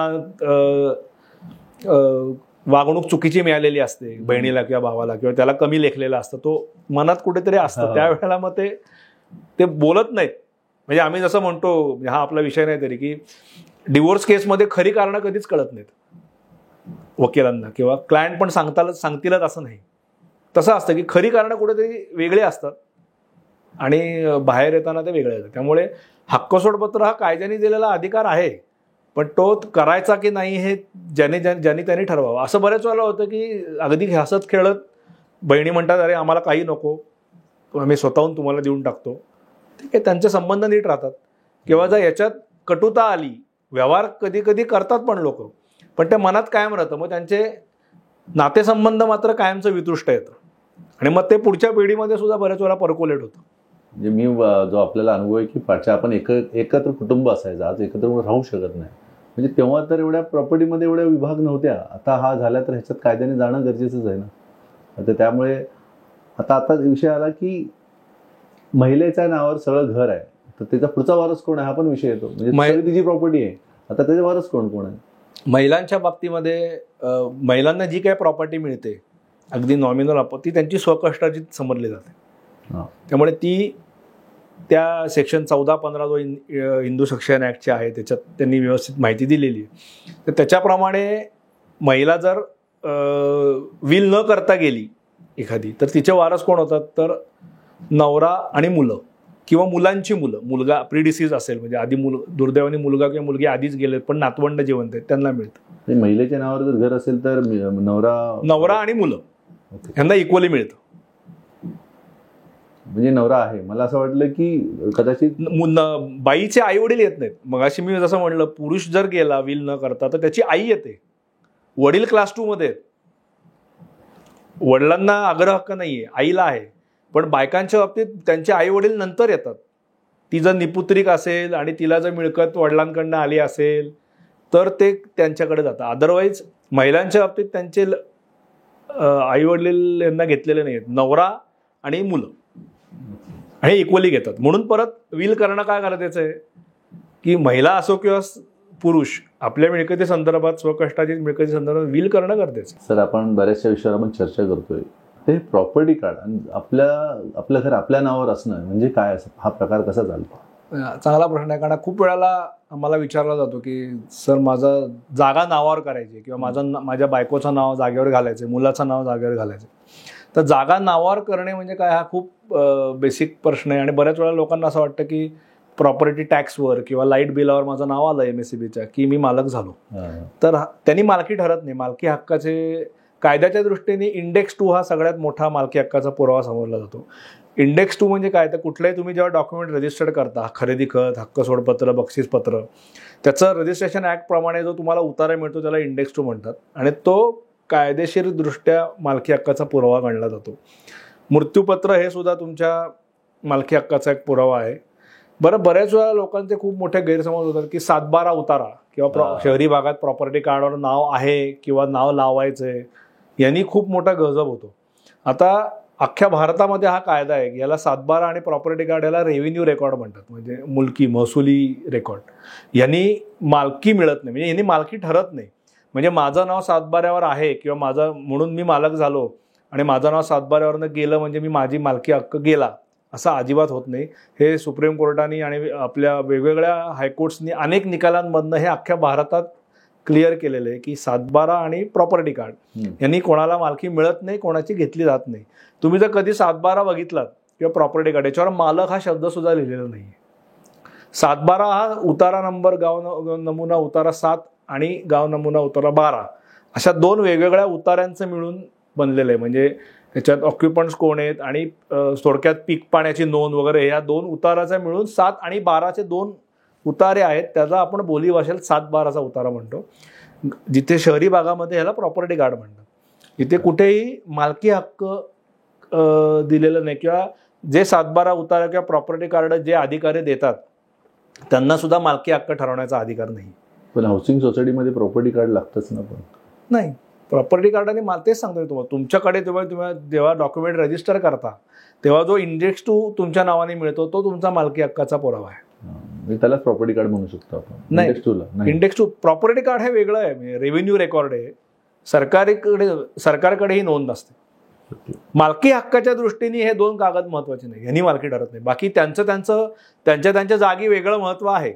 वागणूक चुकीची मिळालेली असते बहिणीला किंवा भावाला, किंवा त्याला कमी लेखलेला असतं, तो मनात कुठेतरी असतं. त्यावेळेला मग ते बोलत नाहीत. म्हणजे आम्ही जसं म्हणतो, हा आपला विषय नाही तरी, की डिवोर्स केसमध्ये खरी कारणं कधीच कळत नाहीत वकिलांना, किंवा क्लायंट पण सांगतीलच असं नाही. तसं असतं की खरी कारणं कुठेतरी वेगळे असतात आणि बाहेर येताना ते वेगळे येतात. त्यामुळे हक्कसोडपत्र हा कायद्याने दिलेला अधिकार आहे, पण तो करायचा की नाही हे ज्याने त्यांनी ठरवावं. असं बऱ्याच वेळेला होतं की अगदी हसत खेळत बहिणी म्हणतात अरे आम्हाला काही नको, आम्ही स्वतःहून तुम्हाला देऊन टाकतो. ठीक आहे, त्यांचे संबंध नीट राहतात. किंवा जर याच्यात कटुता आली, व्यवहार कधी कधी करतात पण लोक, पण ते मनात कायम राहतं. मग त्यांचे नातेसंबंध मात्र कायमचं वितृष्ट येतं आणि मग ते पुढच्या पिढीमध्ये सुद्धा बऱ्याच वेळा पर्कोलेट होतं. म्हणजे मी जो आपल्याला अनुभव आहे की पाठच्या आपण एकत्र कुटुंब असायचं, आज एकत्र राहू शकत नाही. म्हणजे तेव्हा तर एवढ्या प्रॉपर्टीमध्ये एवढ्या विभाग नव्हत्या. आता हा झाला तर ह्याच्यात कायद्याने जाणं गरजेचंच आहे ना. आता त्यामुळे आता विषय आला की महिलेच्या नावावर सगळं घर आहे, तर त्याचा पुढचा वारस कोण आहे हा पण विषय येतो. म्हणजे तिची प्रॉपर्टी आहे, आता त्याचा वारस कोण आहे. महिलांच्या बाबतीमध्ये महिलांना जी काही प्रॉपर्टी मिळते अगदी नॉमिनल, ती त्यांची स्वकष्टाची समजली जाते. त्यामुळे ती त्या सेक्शन 14-15 जो हिंदू सक्सेशन ॲक्टचे आहे त्याच्यात त्यांनी व्यवस्थित माहिती दिलेली आहे. तर त्याच्याप्रमाणे महिला जर विल न करता गेली एखादी, तर तिचे वारस कोण होतात, तर नवरा आणि मुलं किंवा मुलांची मुलं. मुलगा प्रीडिसीज असेल म्हणजे आधी दुर्दैवाने मुलगा किंवा मुलगी आधीच गेले पण नातवंड जिवंत आहेत त्यांना मिळतं. महिलेच्या नावावर जर घर असेल तर नवरा आणि मुलं यांना इक्वली मिळतं. म्हणजे नवरा आहे, मला असं वाटलं की कदाचित बाईचे आई वडील येत नाहीत. मग अशी मी जसं म्हणलं, पुरुष जर गेला विल न करता तर त्याची आई येते. वडील क्लास 2 मध्ये आहेत, वडिलांना आग्रह हक्क नाहीये, आईला आहे. पण बायकांच्या बाबतीत त्यांचे आई वडील नंतर येतात. ती जर निपुत्रिक असेल आणि तिला जर मिळकत वडिलांकडनं आली असेल तर ते त्यांच्याकडे जातं. अदरवाईज महिलांच्या बाबतीत त्यांचे आई वडील यांना घेतलेले नाहीत, नवरा आणि मुलं हे इक्वली घेतात. म्हणून परत विल करणं काय गरजेचं आहे की महिला असो किंवा पुरुष आपल्या मिळकती संदर्भात, स्वकष्टाची मिळकती संदर्भात विल करणं गरजेचं. सर, आपण बऱ्याचशा विषयावर आपण चर्चा करतोय, ते प्रॉपर्टी कार्ड आणि आपलं घर आपल्या नावावर असणं म्हणजे काय, असं हा प्रकार कसा चालतो? चांगला प्रश्न आहे. कारण खूप वेळेला आम्हाला विचारला जातो की सर माझं जागा नावावर करायची किंवा माझ्या बायकोचं नाव जागेवर घालायचं, मुलाचं नाव जागेवर घालायचं. तर जागा नावावर करणे म्हणजे काय, हा खूप बेसिक प्रश्न आहे. आणि बऱ्याच वेळा लोकांना असं वाटतं की प्रॉपर्टी टॅक्सवर किंवा लाईट बिलावर माझं नाव आलं MSEBच्या की मी मालक झालो, तर त्यांनी मालकी ठरत नाही. मालकी हक्काचे कायद्याच्या दृष्टीने इंडेक्स 2 हा सगळ्यात मोठा मालकी हक्काचा पुरावा समजला जातो. इंडेक्स 2 म्हणजे काय, तर कुठलाही तुम्ही जेव्हा डॉक्युमेंट रजिस्टर्ड करता, खरेदी खत, हक्क सोडपत्र, बक्षीसपत्र, त्याचं रजिस्ट्रेशन ॲक्ट प्रमाणे जो तुम्हाला उतारा मिळतो त्याला इंडेक्स 2 म्हणतात आणि तो कायदेशीरदृष्ट्या मालकी हक्काचा पुरावा गणला जातो. मृत्यूपत्र हे सुद्धा तुमच्या मालकी हक्काचा एक पुरावा आहे. बऱ्याच वेळा लोकांचे खूप मोठे गैरसमज होतात की 7/12 उतारा किंवा शहरी भागात प्रॉपर्टी कार्डवर नाव आहे किंवा नाव लावायचंय, यांनी खूप मोठा गजब होतो. आता अख्ख्या भारतामध्ये हा कायदा आहे की याला 7/12 आणि प्रॉपर्टी कार्ड याला रेव्हेन्यू रेकॉर्ड म्हणतात, म्हणजे मुलकी महसुली रेकॉर्ड. यांनी मालकी मिळत नाही, म्हणजे यांनी मालकी ठरत नाही. म्हणजे माझं नाव 7/12वर आहे किंवा माझा म्हणून मी मालक झालो आणि माझं नाव 7/12वरनं गेलं म्हणजे मी माझी मालकी हक्क गेला असं अजिबात होत नाही. हे सुप्रीम कोर्टाने आणि आपल्या वेगवेगळ्या हायकोर्ट्सनी अनेक निकालांमधनं हे अख्ख्या भारतात क्लिअर केलेलं आहे की 7/12 आणि प्रॉपर्टी कार्ड यांनी कोणाला मालकी मिळत नाही, कोणाची घेतली जात नाही. तुम्ही जर कधी 7/12 बघितलात किंवा प्रॉपर्टी कार्ड याच्यावर मालक हा शब्द सुद्धा लिहिलेला नाही. 7/12 हा उतारा नंबर, गाव नमुना उतारा 7 आणि गाव नमुना उतारा 12 अशा 2 वेगवेगळ्या उतार्यांचं मिळून बनलेलं आहे. म्हणजे त्याच्यात ऑक्युपंट्स कोण आहेत आणि थोडक्यात पीक पाण्याची नोंद वगैरे या 2 उताराचा मिळून 7 आणि 12चे 2 उतारे आहेत. त्याचा आपण बोली भाषेत 7/12चा उतारा म्हणतो. जिथे शहरी भागामध्ये ह्याला प्रॉपर्टी कार्ड म्हणतात. इथे कुठेही मालकी हक्क दिलेलं नाही किंवा जे 7/12 उतारा किंवा प्रॉपर्टी कार्ड जे अधिकारी देतात त्यांना सुद्धा मालकी हक्क ठरवण्याचा अधिकार नाही. पण हाऊसिंग सोसायटीमध्ये प्रॉपर्टी कार्ड लागतच ना. पण नाही, प्रॉपर्टी कार्डाने तेच सांगतो तुम्हाला, तुमच्याकडे तुम्ही जेव्हा डॉक्युमेंट रजिस्टर करता तेव्हा जो इंडेक्स 2 तुमच्या नावाने मिळतो तो तुमचा मालकी हक्काचा पुरावा आहे. त्यालाच प्रॉपर्टी कार्ड म्हणू शकतो आपण. नाही, इंडेक्स 2 प्रॉपर्टी कार्ड हे वेगळं आहे, म्हणजे रेव्हेन्यू रेकॉर्ड आहे. सरकारकडे ही नोंद नसते. मालकी हक्काच्या दृष्टीने हे 2 कागद महत्वाचे नाही, यांनी मालकी ठरत नाही. बाकी त्यांच्या जागी वेगळं महत्व आहे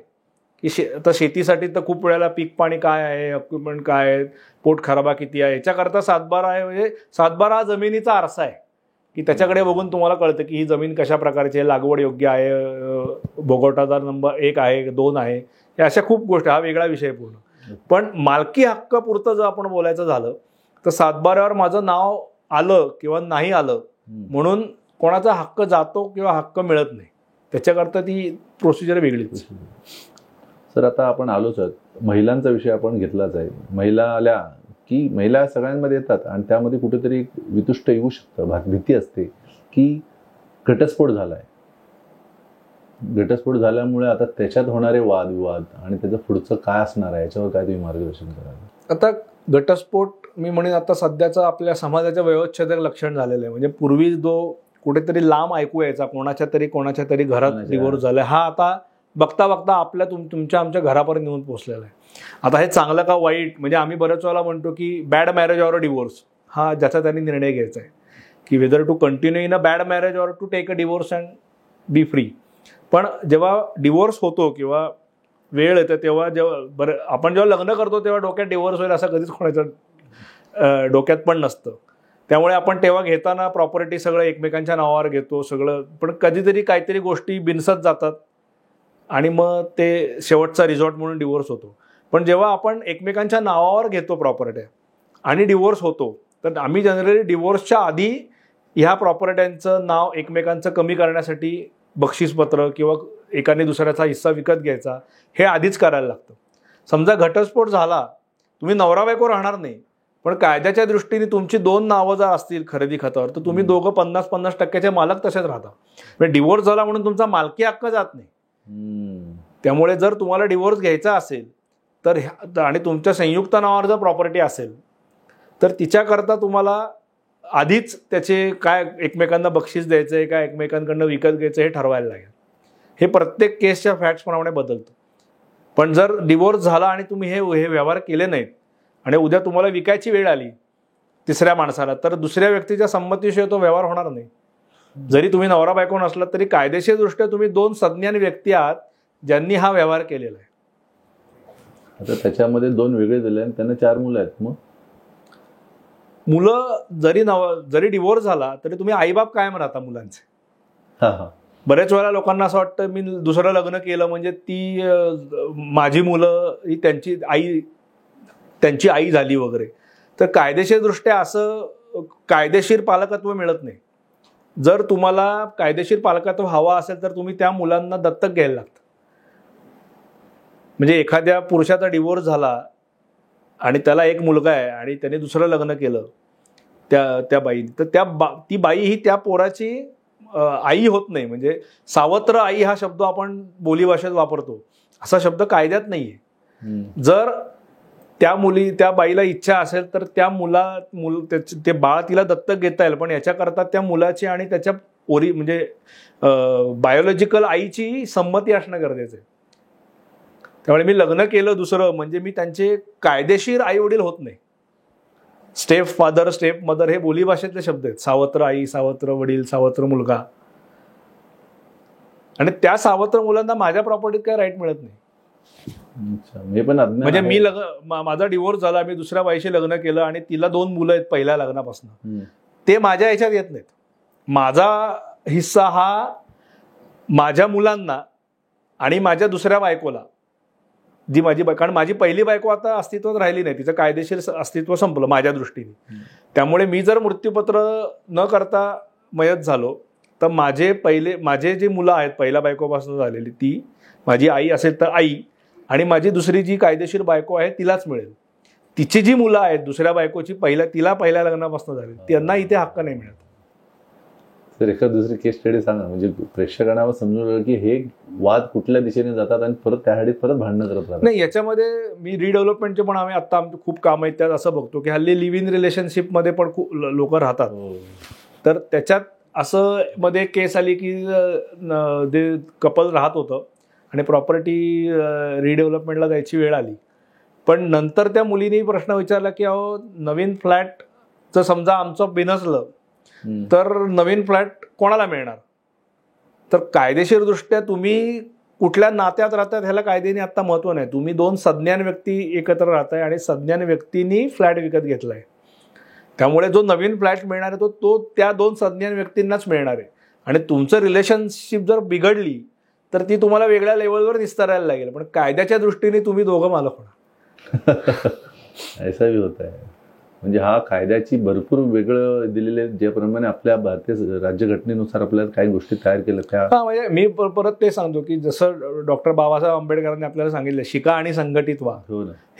की आता शेतीसाठी तर खूप वेळेला पीक पाणी काय आहे, इक्विपमेंट काय आहे, पोट खराबा किती आहे, याच्याकरता 7/12 आहे. म्हणजे 7/12 हा जमिनीचा आरसा आहे की त्याच्याकडे बघून तुम्हाला कळतं की ही जमीन कशा प्रकारची आहे, लागवड योग्य आहे, भोगवटादार नंबर 1 आहे, 2 आहे, या अशा खूप गोष्टी. हा वेगळा विषय पूर्ण. पण मालकी हक्क पुरतं जर आपण बोलायचं झालं तर 7/12वर माझं नाव आलं किंवा नाही आलं म्हणून कोणाचा हक्क जातो किंवा हक्क मिळत नाही. त्याच्याकरता ती प्रोसिजर वेगळीच. सर आता आपण आलोच आहोत, महिलांचा विषय आपण घेतलाच आहे. महिला आल्या की महिला सगळ्यांमध्ये येतात आणि त्यामध्ये कुठेतरी वितुष्ट येऊ शकतं, भीती असते की घटस्फोट झालाय. घटस्फोट झाल्यामुळे आता त्याच्यात होणारे वादविवाद आणि त्याचं पुढचं काय असणार आहे याच्यावर काय तुम्ही मार्गदर्शन कराल? आता घटस्फोट मी म्हणेन आता सध्याचं आपल्या समाजाच्या वयोच्छेदक लक्षण झालेलं आहे. म्हणजे पूर्वी जो कुठेतरी लांब ऐकू यायचा कोणाच्या तरी घरात डिवोर्स झालाय, हा आता बघता बघता आपल्या तुमच्या आमच्या घरापर्यंत येऊन पोहोचलेला आहे. आता हे चांगलं का वाईट, म्हणजे आम्ही बऱ्याच वेळेला म्हणतो की बॅड मॅरेज ऑर डिवोर्स, हा ज्याचा त्यांनी निर्णय घ्यायचा आहे की whether to continue in a bad marriage or to take a divorce and be free. पण जेव्हा डिवोर्स होतो किंवा वेळ येते तेव्हा आपण जेव्हा लग्न करतो तेव्हा डोक्यात डिवोर्स होईल असं कधीच कोणाच्या डोक्यात पण नसतं. त्यामुळे आपण तेव्हा घेताना प्रॉपर्टी सगळं एकमेकांच्या नावावर घेतो सगळं, पण कधीतरी काहीतरी गोष्टी बिनसत जातात आणि मग ते शेवटचा रिझॉर्ट म्हणून डिवोर्स होतो. पण जेव्हा आपण एकमेकांच्या नावावर घेतो प्रॉपर्ट्या आणि डिवोर्स होतो तर आम्ही जनरली डिवोर्सच्या आधी ह्या प्रॉपर्ट्यांचं नाव एकमेकांचं कमी करण्यासाठी बक्षीसपत्र किंवा एकाने दुसऱ्याचा हिस्सा विकत घ्यायचा हे आधीच करायला लागतं. समजा घटस्फोट झाला, तुम्ही नवरा बायको राहणार नाही, पण कायद्याच्या दृष्टीने तुमची 2 नावं जर असतील खरेदी खतावर तर तुम्ही दोघं 50-50% मालक तसेच राहता. म्हणजे डिवोर्स झाला म्हणून तुमचा मालकी हक्क जात नाही. त्यामुळे जर तुम्हाला डिवोर्स घ्यायचा असेल तर आणि तुमच्या संयुक्त नावावर जर प्रॉपर्टी असेल तर तिच्याकरता तुम्हाला आधीच त्याचे काय एकमेकांना बक्षीस द्यायचं आहे काय एकमेकांकडनं विकत घ्यायचं हे ठरवायला लागेल. हे प्रत्येक केसच्या फॅक्ट्सप्रमाणे बदलतं. पण जर डिवोर्स झाला आणि तुम्ही हे व्यवहार केले नाहीत आणि उद्या तुम्हाला विकायची वेळ आली तिसऱ्या माणसाला तर दुसऱ्या व्यक्तीच्या संमतीशिवाय तो व्यवहार होणार नाही. जरी तुम्ही नवरा बायको नसलात तरी कायदेशीरदृष्ट्या तुम्ही 2 सज्ञान व्यक्ती आहात ज्यांनी हा व्यवहार केलेला आहे. आता त्याच्यामध्ये 2 वेगळे झाले आणि त्यांना 4 मुलं आहेत. मग मुलं जरी डिवोर्स झाला तरी तुम्ही आईबाप कायम राहता मुलांचे. बऱ्याच वेळा लोकांना असं वाटतं मी दुसरं लग्न केलं म्हणजे ती माझी मुलं ही त्यांची आई झाली वगैरे. तर कायदेशीरदृष्ट्या असं कायदेशीर पालकत्व मिळत नाही. जर तुम्हाला कायदेशीर पालकत्व हवा असेल तर तुम्ही त्या मुलांना दत्तक घ्यायला लागतं. म्हणजे एखाद्या पुरुषाचा डिवोर्स झाला आणि त्याला एक मुलगा आहे आणि त्याने दुसरं लग्न केलं त्या बाईने तर ती बाई ही त्या पोराची आई होत नाही. म्हणजे सावत्र आई हा शब्द आपण बोलीभाषेत वापरतो, असा शब्द कायद्यात नाहीये. जर त्या बाईला इच्छा असेल तर ते बाळ तिला दत्तक घेता येईल, पण याच्याकरता त्या मुलाची आणि त्याच्या म्हणजे बायोलॉजिकल आईची संमती असणं गरजेचं आहे. त्यामुळे मी लग्न केलं दुसरं म्हणजे मी त्यांचे कायदेशीर आई वडील होत नाही. स्टेप फादर, स्टेप मदर हे बोलीभाषेतले शब्द आहेत. सावत्र आई, सावत्र वडील, सावत्र मुलगा. आणि त्या सावत्र मुलांना माझ्या प्रॉपर्टीत काय राईट मिळत नाही. मी पण म्हणजे माझा डिवोर्स झाला, मी दुसऱ्या बाईशी लग्न केलं आणि तिला 2 मुलं आहेत पहिल्या लग्नापासून, ते माझ्या ह्याच्यात येत नाहीत. माझा हिस्सा हा माझ्या मुलांना आणि माझ्या दुसऱ्या बायकोला, जी माझी कारण माझी पहिली बायको आता अस्तित्वात राहिली नाही, तिचं कायदेशीर अस्तित्व संपलं माझ्या दृष्टीने. त्यामुळे मी जर मृत्यूपत्र न करता मयत झालो तर माझे जे मुलं आहेत पहिल्या बायकोपासून झालेली, ती माझी आई असेल तर आई, आणि माझी दुसरी जी कायदेशीर बायको आहे तिलाच मिळेल. तिची जी मुलं आहेत दुसऱ्या बायकोची तिला पहिल्या लग्नापासून झाली, त्यांना इथे हक्क नाही मिळत. तर एखाद दुसरी केस स्टडी सांगा, म्हणजे प्रेक्षकांना समजून की हे वाद कुठल्या दिशेने जातात आणि परत त्यासाठी परत भांडणं करत राहतात. नाही, याच्यामध्ये मी रिडेव्हलपमेंटचे पण आम्ही आता आमचे खूप काम आहेत त्यात असं बघतो की हल्ली लिव्ह इन रिलेशनशिपमध्ये पण खूप लोक राहतात. तर त्याच्यात असं मध्ये केस आली की जे कपल राहत होतं आणि प्रॉपर्टी रिडेव्हलपमेंटला जायची वेळ आली, पण नंतर त्या मुलीने प्रश्न विचारला की अहो नवीन फ्लॅटचं समजा आमचं बिनसलं तर नवीन फ्लॅट कोणाला मिळणार. तर कायदेशीर दृष्ट्या तुम्ही कुठल्या नात्यात राहतात ह्याला कायद्याने आता महत्व नाही. तुम्ही 2 सज्ञान व्यक्ती एकत्र राहताय आणि सज्ञान व्यक्तींनी फ्लॅट विकत घेतलाय, त्यामुळे जो नवीन फ्लॅट मिळणार आहे तो त्या 2 सज्ञान व्यक्तींनाच मिळणार आहे. आणि तुमचं रिलेशनशिप जर बिघडली तर ती तुम्हाला वेगळ्या लेवलवर विस्तारायला लागेल, पण कायद्याच्या दृष्टीने तुम्ही दोघं मालक होणार. ऐसा भी होता है. म्हणजे हा कायद्याची भरपूर वेगळं दिलेले, ज्याप्रमाणे आपल्या भारतीय राज्यघटनेनुसार आपल्याला काही गोष्टी तयार केल्या त्या. म्हणजे मी परत ते सांगतो की जसं डॉक्टर बाबासाहेब आंबेडकरांनी आपल्याला सांगितलं शिका आणि संघटित व्हा,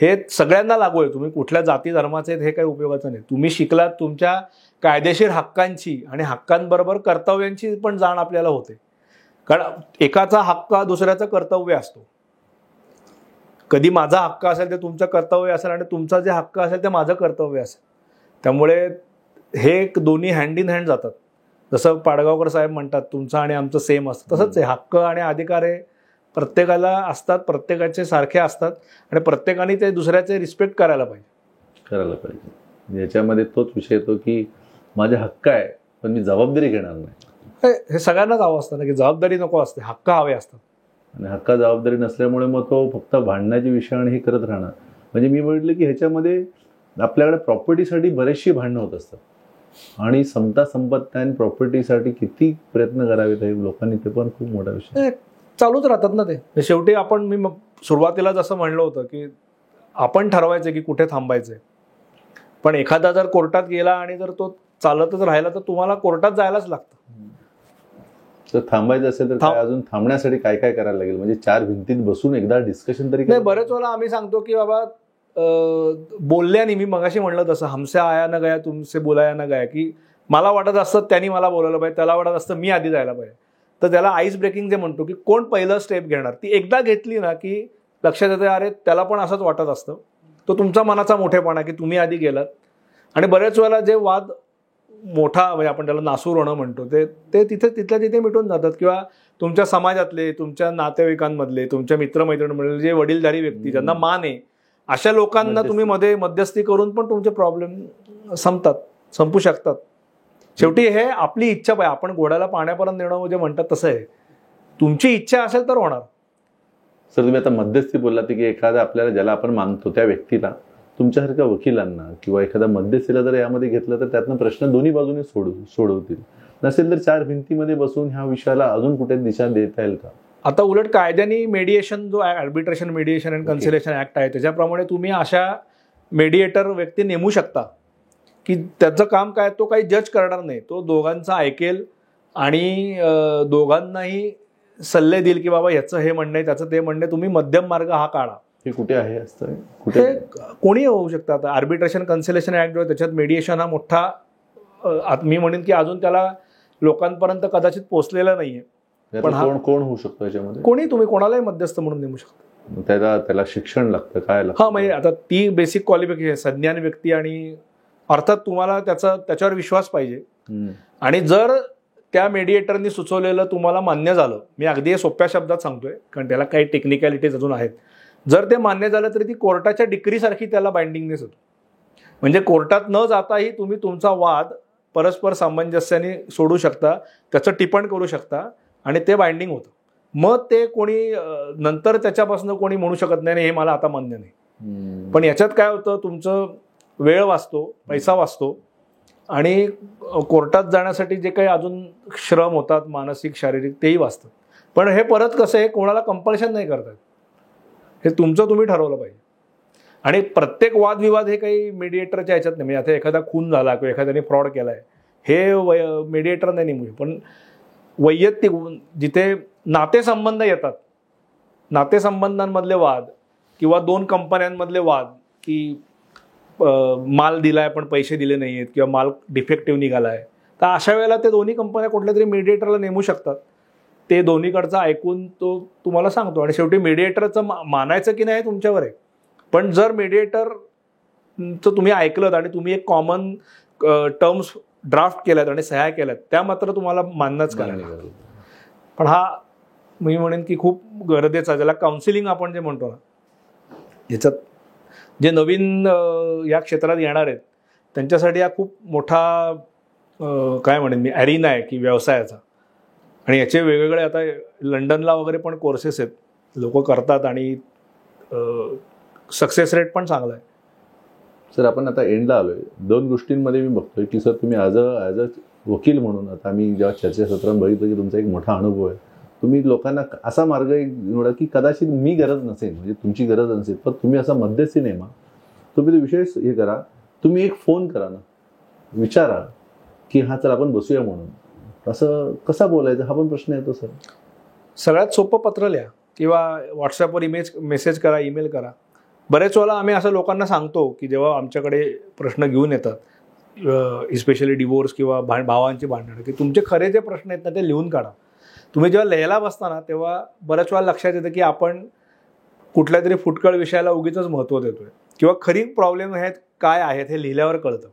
हे सगळ्यांना लागू आहे. तुम्ही कुठल्या जाती धर्माचे हे काही उपयोगाचं नाही. तुम्ही शिकलात, तुमच्या कायदेशीर हक्कांची आणि हक्कांबरोबर कर्तव्यांची पण जाण आपल्याला होते. कारण एकाचा हक्क हा दुसऱ्याचं कर्तव्य असतो. कधी माझा हक्क असेल ते तुमचं कर्तव्य असेल आणि तुमचा जे हक्क असेल ते माझं कर्तव्य असेल. त्यामुळे हे दोन्ही हँड इन हँड जातात. जसं पाडगावकर साहेब म्हणतात तुमचं आणि आमचं सेम असतं, तसंच आहे. हक्क आणि अधिकार हे प्रत्येकाला असतात, प्रत्येकाचे सारखे असतात आणि प्रत्येकाने ते दुसऱ्याचे रिस्पेक्ट करायला पाहिजे. याच्यामध्ये तोच विषय येतो की माझे हक्क आहे पण मी जबाबदारी घेणार नाही. हे सगळ्यांनाच हवं असतं ना की जबाबदारी नको असते, हक्क हवे असतात. आणि हक्का जबाबदारी नसल्यामुळे मग तो फक्त भांडण्याची विषय आणि हे करत राहणार. म्हणजे मी म्हटलं की ह्याच्यामध्ये आपल्याकडे प्रॉपर्टीसाठी बरेचशी भांडणं होत असतात आणि समता संपत्ती आणि प्रॉपर्टीसाठी किती प्रयत्न करावेत हे लोकांनी, ते पण खूप मोठा विषय. चालूच राहतात ना ते. शेवटी मी सुरुवातीला जसं म्हणलं होतं की आपण ठरवायचं की कुठे थांबायचंय, पण एखादा जर कोर्टात गेला आणि जर तो चालतच राहिला तर तुम्हाला कोर्टात जायलाच लागतं. तर थांबायचं असेल तर अजून थांबण्यासाठी काय काय करायला लागेल? म्हणजे 4 भिंतीत बसून एकदा डिस्कशन तरी नाही. बरेच वेळा आम्ही सांगतो की बाबा बोलल्याने, मी मगाशी म्हणलं तसं हमसे आया न गया तुमसे बोलाया न गया, की मला वाटत असतं त्यांनी मला बोलायला पाहिजे, त्याला वाटत असतं मी आधी जायला पाहिजे. तर त्याला आईस ब्रेकिंग जे म्हणतो की कोण पहिलं स्टेप घेणार, ती एकदा घेतली ना की लक्षात येतं अरे त्याला पण असंच वाटत असतं. तो तुमचा मनाचा मोठेपणा की तुम्ही आधी गेलात. आणि बरेच वेळेला जे वाद मोठा म्हणजे आपण त्याला नासूर होणं म्हणतो ते तिथल्या तिथे मिटून जातात. किंवा तुमच्या समाजातले, तुमच्या नातेवाईकांमधले, तुमच्या मित्रमैत्रिणींमधले जे वडीलधारी व्यक्ती ज्यांना मान आहे अशा लोकांना तुम्ही मध्ये मध्यस्थी करून पण तुमचे प्रॉब्लेम संपू शकतात. शेवटी हे आपली इच्छा पाहिजे. आपण घोड्याला पाण्यापर्यंत नेणं जे म्हणतात तसं आहे. तुमची इच्छा असेल तर होणार. सर तुम्ही आता मध्यस्थी बोललात की एखादा आपल्याला ज्याला आपण मानतो त्या व्यक्तीला, तुमच्यासारख्या वकिलांना किंवा एखादा मध्यस्थीला जर यामध्ये घेतलं तर त्यातनं प्रश्न दोन्ही बाजूने सोडवतील. नसेल तर 4 भिंतीमध्ये बसून ह्या विषयाला अजून कुठे दिशा देता येईल का? आता उलट कायद्याने मेडिएशन, जो आर्बिट्रेशन मेडिएशन अँड कन्सिलेशन ऍक्ट आहे त्याच्याप्रमाणे तुम्ही अशा मेडिएटर व्यक्ती नेमू शकता की त्याचं काम काय, तो काही जज करणार नाही, तो दोघांचं ऐकेल आणि दोघांनाही सल्ले देईल की बाबा ह्याचं हे म्हणणं आहे, त्याचं ते म्हणणं आहे, तुम्ही मध्यम मार्ग हा काढा. हे कुठे आहे असतं? कुठे कोणी होऊ शकतं. आता आर्बिट्रेशन कन्सिलेशन ऍक्ट जो आहे त्याच्यात मेडिएशन हा मोठा, मी म्हणेन की अजून त्याला लोकांपर्यंत कदाचित पोहोचलेला नाहीये. पण कोण होऊ शकतो याच्यामध्ये? कोणी, तुम्ही कोणालाही मध्यस्थ म्हणून नेमू शकता. त्याला शिक्षण लागतं, काय लागतं? हा, म्हणजे आता ती बेसिक क्वालिफिकेशन, संज्ञान व्यक्ती, आणि अर्थात तुम्हाला त्याच्यावर विश्वास पाहिजे. आणि जर त्या मेडिएटरनी सुचवलेलं तुम्हाला मान्य झालं, मी अगदी सोप्या शब्दात सांगतोय कारण त्याला काही टेक्निकॅलिटीज अजून आहेत, जर ते मान्य झालं तरी ती कोर्टाच्या डिक्रीसारखी त्याला बाइंडिंगनेस होतो. म्हणजे कोर्टात न जाताही तुम्ही तुमचा वाद परस्पर सामंजस्याने सोडू शकता, त्याचं टिपण करू शकता आणि ते बाइंडिंग होतं. मग ते कोणी नंतर त्याच्यापासून कोणी म्हणू शकत नाही हे मला आता मान्य नाही. पण याच्यात काय होतं, तुमचं वेळ वाचतो, पैसा वाचतो, आणि कोर्टात जाण्यासाठी जे काही अजून श्रम होतात मानसिक शारीरिक तेही वाचतात. पण हे परत कसं आहे, कोणाला कंपल्शन नाही करतात, हे तुमचं तुम्ही ठरवलं पाहिजे. आणि प्रत्येक वादविवाद हे काही मेडिएटरच्या ह्याच्यात नाही. म्हणजे आता एखादा खून झाला किंवा एखाद्याने फ्रॉड केलाय हे मेडिएटर नाही नेमू. पण वैयक्तिक जिथे नातेसंबंध येतात, नातेसंबंधांमधले वाद किंवा दोन कंपन्यांमधले वाद, की माल दिलाय पण पैसे दिले नाही आहेत किंवा माल डिफेक्टिव्ह निघालाय, तर अशा वेळेला ते दोन्ही कंपन्या कुठल्या तरी मेडिएटरला नेमू शकतात. ते दोन्हीकडचं ऐकून तो तुम्हाला सांगतो. आणि शेवटी मेडिएटरचं मानायचं की नाही तुमच्यावर आहे. पण जर मेडिएटरचं तुम्ही ऐकलं आणि तुम्ही एक कॉमन टर्म्स ड्राफ्ट केल्यात आणि सह्या केल्यात, त्या मात्र तुम्हाला मान्यच करायला. पण हा मी म्हणेन की खूप गरजेचं आहे. ज्याला काउन्सिलिंग आपण जे म्हणतो ना, याच्यात जे नवीन या क्षेत्रात येणार आहेत त्यांच्यासाठी हा खूप मोठा काय म्हणेन मी ॲरिना आहे की व्यवसायाचा. आणि याचे वेगवेगळे आता लंडनला वगैरे पण कोर्सेस आहेत, लोक करतात आणि सक्सेस रेट पण चांगला आहे. सर, आपण आता एंडला आलोय. दोन गोष्टींमध्ये मी बघतोय की सर तुम्ही ॲज अ वकील म्हणून, आता आम्ही जेव्हा चर्चासत्रात बघितलं की तुमचा एक मोठा अनुभव आहे, तुम्ही लोकांना असा मार्ग निवडा की कदाचित मी गरज नसेल, म्हणजे तुमची गरज नसेल, पण तुम्ही असा मध्यस्थी नेमा, तुम्ही तो विषय हे करा, तुम्ही एक फोन करा ना, विचारा की हा चल आपण बसूया म्हणून. असं कसा बोलायचं हा पण प्रश्न येतो सर. सगळ्यात सोपं पत्र लिहा किंवा व्हॉट्सअपवर मेसेज करा, ईमेल करा. बरेच वेळा आम्ही असं लोकांना सांगतो की जेव्हा आमच्याकडे प्रश्न घेऊन येतात, इस्पेशली डिवोर्स किंवा भावांची भांडणं, की तुमचे खरे जे प्रश्न आहेत ना ते लिहून काढा. तुम्ही जेव्हा लिहायला बसताना तेव्हा बऱ्याच वेळा लक्षात येतं की आपण कुठल्या तरी फुटकळ विषयाला उगीच महत्त्व देतोय, किंवा खरी प्रॉब्लेम आहेत काय आहेत हे लिहिल्यावर कळतं.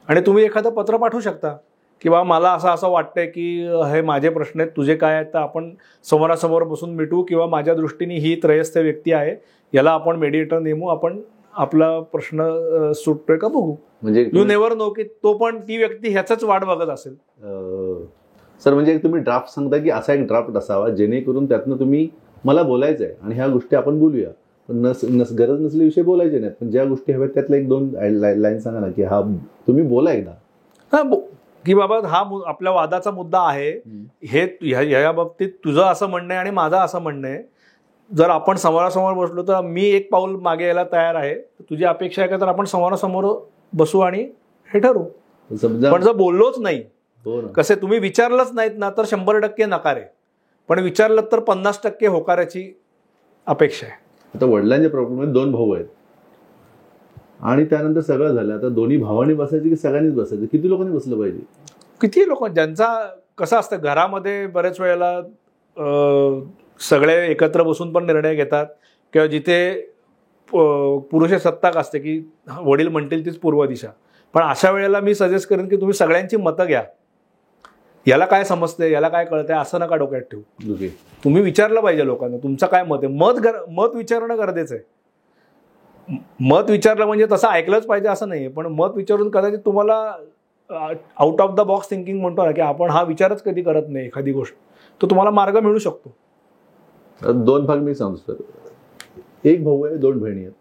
आणि तुम्ही एखादं पत्र पाठवू शकता की बा मला असं वाटतंय की हे माझे प्रश्न आहेत, तुझे काय आहेत, तर आपण समोरासमोर बसून मिटू, किंवा माझ्या दृष्टीने ही त्रयस्थ व्यक्ती आहे, याला आपण मेडिएटर नेमू, आपण आपला प्रश्न सुटतोय का बघू. म्हणजे यू नेव्हर नो की तो पण ती व्यक्ती ह्याचाच वाट बघत असेल. सर, म्हणजे तुम्ही ड्राफ्ट सांगता की असा एक ड्राफ्ट असावा जेणेकरून त्यातनं तुम्ही मला बोलायचं आहे आणि ह्या गोष्टी आपण बोलूया, पण गरज नसलेले विषय बोलायचे नाहीत, पण ज्या गोष्टी हव्यात त्यातल्या एक दोन लाईन सांगा ना की हा तुम्ही बोला एकदा. हा, की बाबा हा आपल्या वादाचा मुद्दा आहे, हे ह्या बाबतीत तुझं असं म्हणणं आहे आणि माझं असं म्हणणं आहे. जर आपण समोरासमोर बसलो तर मी एक पाऊल मागे यायला तयार आहे, तुझी अपेक्षा आहे का, तर आपण समोरासमोर बसू आणि हे ठरवू. पण जर बोललोच नाही, कसे तुम्ही विचारलंच नाहीत ना, तर 100% नकार आहे, पण विचारलं तर 50% होकाराची अपेक्षा आहे. आता वडिलांच्या प्रॉब्लेममध्ये 2 भाऊ आहेत आणि त्यानंतर सगळं झालं. आता दोन्ही भावांनी बसायचं की सगळ्यांनीच बसायचं? किती लोकांनी बसलं पाहिजे? किती लोक, ज्यांचा कसं असतं घरामध्ये बरेच वेळेला सगळे एकत्र बसून पण निर्णय घेतात, किंवा जिथे पुरुष सत्ताक असते की वडील म्हणतील तीच पूर्व दिशा. पण अशा वेळेला मी सजेस्ट करेन की तुम्ही सगळ्यांची मतं घ्या. याला काय समजते, याला काय कळतंय असं नका डोक्यात ठेवू. तुम्ही विचारलं पाहिजे लोकांना तुमचं काय मत आहे. मत विचारणं गरजेचं आहे. मत विचारलं म्हणजे तसं ऐकलंच पाहिजे असं नाही, पण मत विचारून कदाचित तुम्हाला out of the box thinking म्हणतो ना, की आपण हा विचारच कधी करत नाही एखादी गोष्ट, तर तुम्हाला मार्ग मिळू शकतो. 2 भाग मी सांगतो सर. एक भाऊ आहे, 2 बहिणी आहेत.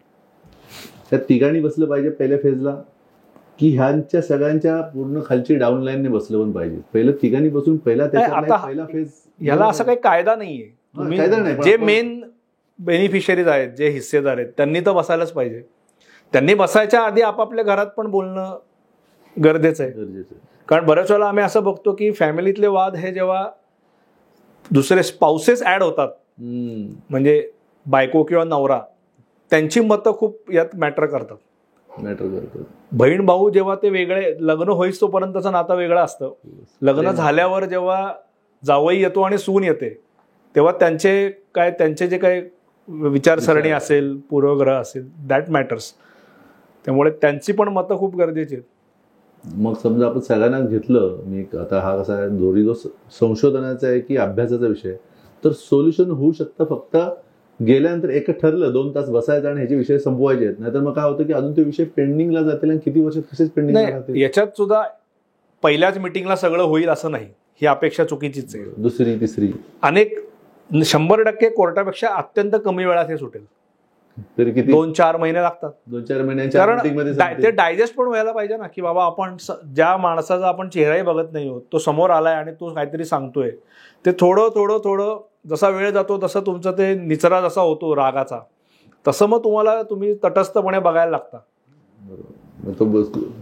त्या तिघांनी बसलं पाहिजे पहिल्या फेजला, की ह्यांच्या सगळ्यांच्या पूर्ण खालची डाऊन लाईनने बसलं पण पाहिजे? पहिलं तिघांनी बसून पहिला फेज. याला असं काही कायदा नाहीये. जे मेन बेनिफिशियरीज आहेत, जे हिस्सेदार आहेत, त्यांनी तर बसायलाच पाहिजे. त्यांनी बसायच्या आधी आपापल्या घरात पण बोलणं गरजेचं आहे. कारण बऱ्याच वेळेला आम्ही असं बघतो की फॅमिलीतले वाद हे जेव्हा दुसरे स्पाउसेस ऍड होतात, म्हणजे बायको किंवा नवरा, त्यांची मतं खूप यात मॅटर करतात. बहीण भाऊ जेव्हा ते वेगळे, लग्न होईस तोपर्यंतचं नातं वेगळं असतं. लग्न झाल्यावर जेव्हा जावई येतो आणि सून येते, तेव्हा त्यांचे जे काही विचारसरणी असेल, पूर्वग्रह असेल, दॅट मॅटर्स. त्यामुळे त्यांची पण मतं खूप गरजेची आहेत. मग समजा आपण सगळ्यांना घेतलं, मी आता हा कसा आहे दोरी जो संशोधनाचा आहे की अभ्यासाचा विषय, तर सोल्युशन होऊ शकतं फक्त गेल्यानंतर एक ठरलं 2 तास बसायचं आणि ह्याचे विषय संपवायचे आहेत. नाहीतर मग काय होतं की अजून ते विषय पेंडिंगला जातील आणि किती वर्ष तसेच पेंडिंगला राहतील. याच्यात सुद्धा पहिल्याच मिटिंगला सगळं होईल असं नाही, ही अपेक्षा चुकीचीच आहे. दुसरी तिसरी अनेक 100% कोर्टापेक्षा अत्यंत कमी वेळात हे सुटेल. तरी किती 2-4 महिने लागतात. 2-4 महिन्यांच्या कारण ते डायजेस्ट पण व्हायला पाहिजे ना, की बाबा आपण ज्या माणसाचा आपण चेहराही बघत नाही होत, तो समोर आलाय आणि तो काहीतरी सांगतोय, ते थोडं थोडं थोडं जसा वेळ जातो तसं तुमचं ते निचरा जसा होतो रागाचा, तसं मग तुम्ही तटस्थपणे बघायला लागता.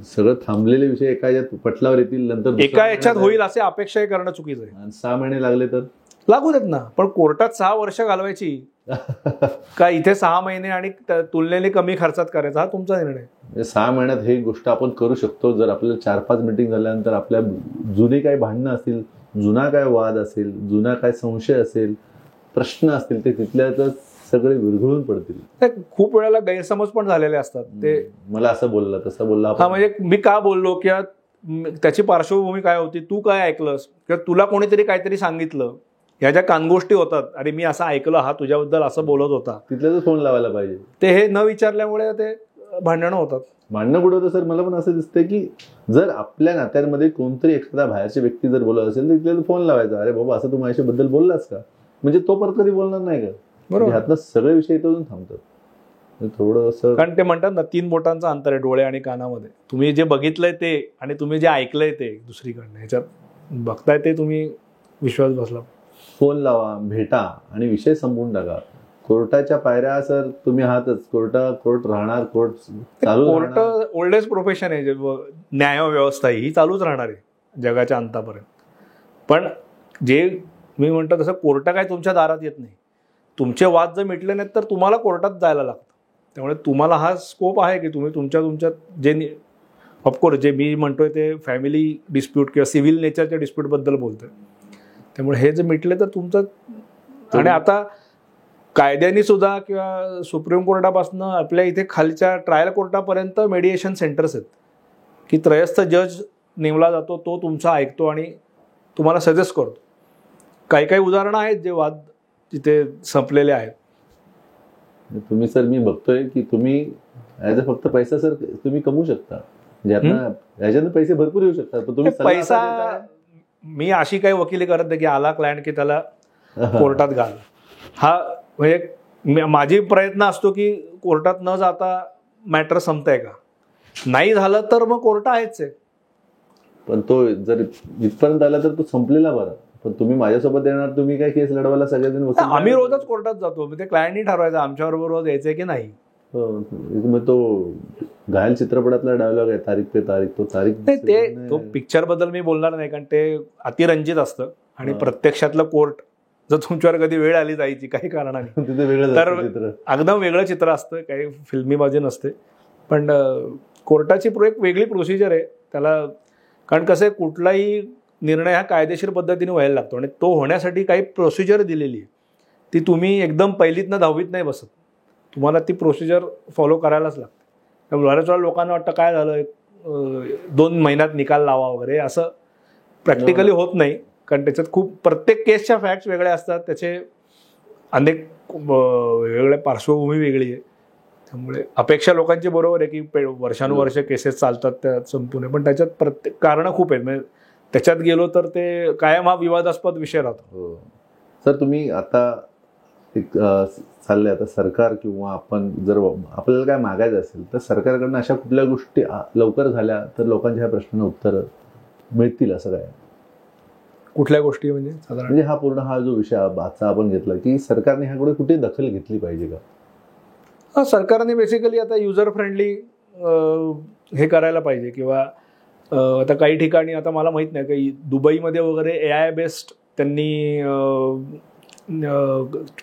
सगळं थांबलेले विषय एका याच्यात पटलावर येतील, नंतर एका याच्यात होईल असे अपेक्षाही करणं चुकीचं आहे. 6 महिने लागले तर लागू देत ना, पण कोर्टात 6 वर्ष घालवायची का इथे 6 महिने आणि तुलनेने कमी खर्चात करायचा, हा तुमचा निर्णय. 6 महिन्यात ही गोष्ट आपण करू शकतो जर आपल्याला 4-5 मीटिंग झाल्यानंतर आपल्या जुनी काही भांडणं असतील, जुना काय वाद असेल, जुना काय संशय असेल, प्रश्न असतील, ते तिथल्याच सगळे विरघळून पडतील. खूप वेळेला गैरसमज पण झालेले असतात. ते मला असं बोलला तसं बोलला, हा म्हणजे मी का बोललो किंवा त्याची पार्श्वभूमी काय होती, तू काय ऐकलंस किंवा तुला कोणीतरी काहीतरी सांगितलं, ह्या ज्या कानगोष्टी होतात, अरे मी असं ऐकलं, हा तुझ्याबद्दल असं बोलत होता, तिथल्याच फोन लावायला पाहिजे. ते हे न विचारल्यामुळे ते भांडणं होतात. भांडणं कुठं होतं सर, मला पण असं दिसतंय की जर आपल्या नात्यांमध्ये कोणतरी एखादा बाहेरची व्यक्ती जर बोलत असेल तर तिथल्याला फोन लावायचा, अरे बाबा असं तू माझ्याबद्दल बोललास का, म्हणजे तो परत कधी बोलणार नाही का. बरोबर, ह्यातनं सगळे विषय इथून थांबतात. थोडं असं, कारण ते म्हणतात ना 3 बोटांचं अंतर आहे डोळे आणि कानामध्ये. तुम्ही जे बघितलंय ते आणि तुम्ही जे ऐकलंय ते दुसरीकडनं, ह्याच्यात बघताय ते तुम्ही विश्वास बसला. फोन लावा, भेटा आणि विषय संपवून टाका. कोर्टाच्या पायऱ्या सर तुम्ही आहातच, कोर्ट राहणार, कोर्ट ओल्डेस्ट प्रोफेशन आहे. न्याय व्यवस्था ही चालूच राहणार आहे जगाच्या अंतापर्यंत. पण जे मी म्हणतो तसं कोर्ट काय तुमच्या दारात येत नाही. तुमचे वाद जर मिटले नाहीत तर तुम्हाला कोर्टात जायला लागतं. त्यामुळे तुम्हाला हा स्कोप आहे की तुम्ही तुमच्यात जे ऑफकोर्स जे मी म्हणतोय ते फॅमिली डिस्प्यूट किंवा सिव्हिल नेचरच्या डिस्प्यूटबद्दल बोलतोय. त्यामुळे हे जे मिटले तर तुमचं, आणि आता कायद्याने सुद्धा किंवा सुप्रीम कोर्टापासून आपल्या इथे खालच्या ट्रायल कोर्टापर्यंत मेडिएशन सेंटर्स आहेत की त्रयस्थ जज नेमला जातो, तो तुमचा ऐकतो आणि तुम्हाला सजेस्ट करतो. काही काही उदाहरणं आहेत जे वाद तिथे संपलेले आहेत. तुम्ही सर मी बघतोय की तुम्ही ऍज अ फक्त पैसा सर तुम्ही कमवू शकता, याच्यानं पैसे भरपूर येऊ शकतात. पण तुम्ही पैसा, मी अशी काही वकिली करत नाही की आला क्लायंट की त्याला कोर्टात घाल. हा म्हणजे माझी प्रयत्न असतो की कोर्टात न जाता मॅटर संपतंय का, नाही झालं तर मग कोर्ट आहेच आहे. पण तो जर इथपर्यंत आला तर तो संपलेला बरा. पण तुम्ही माझ्यासोबत येणार, तुम्ही काय केस लढवायला सगळेजण. आम्ही रोजच कोर्टात जातो, ते क्लायंटनी ठरवायचं आमच्याबरोबर रोज यायचंय की नाही. मग तो घायल चित्रपटातला डायलॉग आहे, तारीख पे तारीख, तो तारीख तो पिक्चर बद्दल मी बोलणार नाही कारण ते अतिरंजित असतं आणि प्रत्यक्षातलं कोर्ट जर तुमच्यावर कधी वेळ आली जायची काही कारणाने तर एकदम वेगळं चित्र असतं, काही फिल्मीबाजी नसते. पण कोर्टाची एक वेगळी प्रोसिजर आहे त्याला. कारण कसं आहे, कुठलाही निर्णय हा कायदेशीर पद्धतीने व्हायला लागतो आणि तो होण्यासाठी काही प्रोसिजर दिलेली आहे. ती तुम्ही एकदम पहिलीतनं 10वीत नाही बसत, तुम्हाला ती प्रोसिजर फॉलो करायलाच लागते. बऱ्याच वेळा लोकांना वाटतं काय झालं 2 महिन्यात निकाल लावा वगैरे, असं प्रॅक्टिकली होत नाही. कारण त्याच्यात खूप प्रत्येक केसच्या फॅक्ट्स वेगळ्या असतात, त्याचे अनेक वेगवेगळ्या पार्श्वभूमी वेगळी आहे. त्यामुळे अपेक्षा लोकांची बरोबर आहे की वर्षानुवर्ष केसेस चालतात त्या संपून, पण त्याच्यात प्रत्येक कारणं खूप आहेत. म्हणजे त्याच्यात गेलो तर ते कायम हा विवादास्पद विषय राहतो. सर तुम्ही आता चाललंय आता सरकार किंवा आपण जर आपल्याला काय मागायचं असेल तर सरकारकडनं अशा कुठल्या गोष्टी लवकर झाल्या तर लोकांच्या ह्या प्रश्नांना उत्तर मिळतील असं काय? कुठल्या गोष्टी म्हणजे साधारण? म्हणजे हा जो विषय आजचा आपण घेतला की सरकारने ह्याकडे कुठे दखल घेतली पाहिजे का? सरकारने बेसिकली आता युजर फ्रेंडली हे करायला पाहिजे. किंवा आता काही ठिकाणी, आता मला माहीत नाही काही दुबईमध्ये वगैरे AI बेस्ड त्यांनी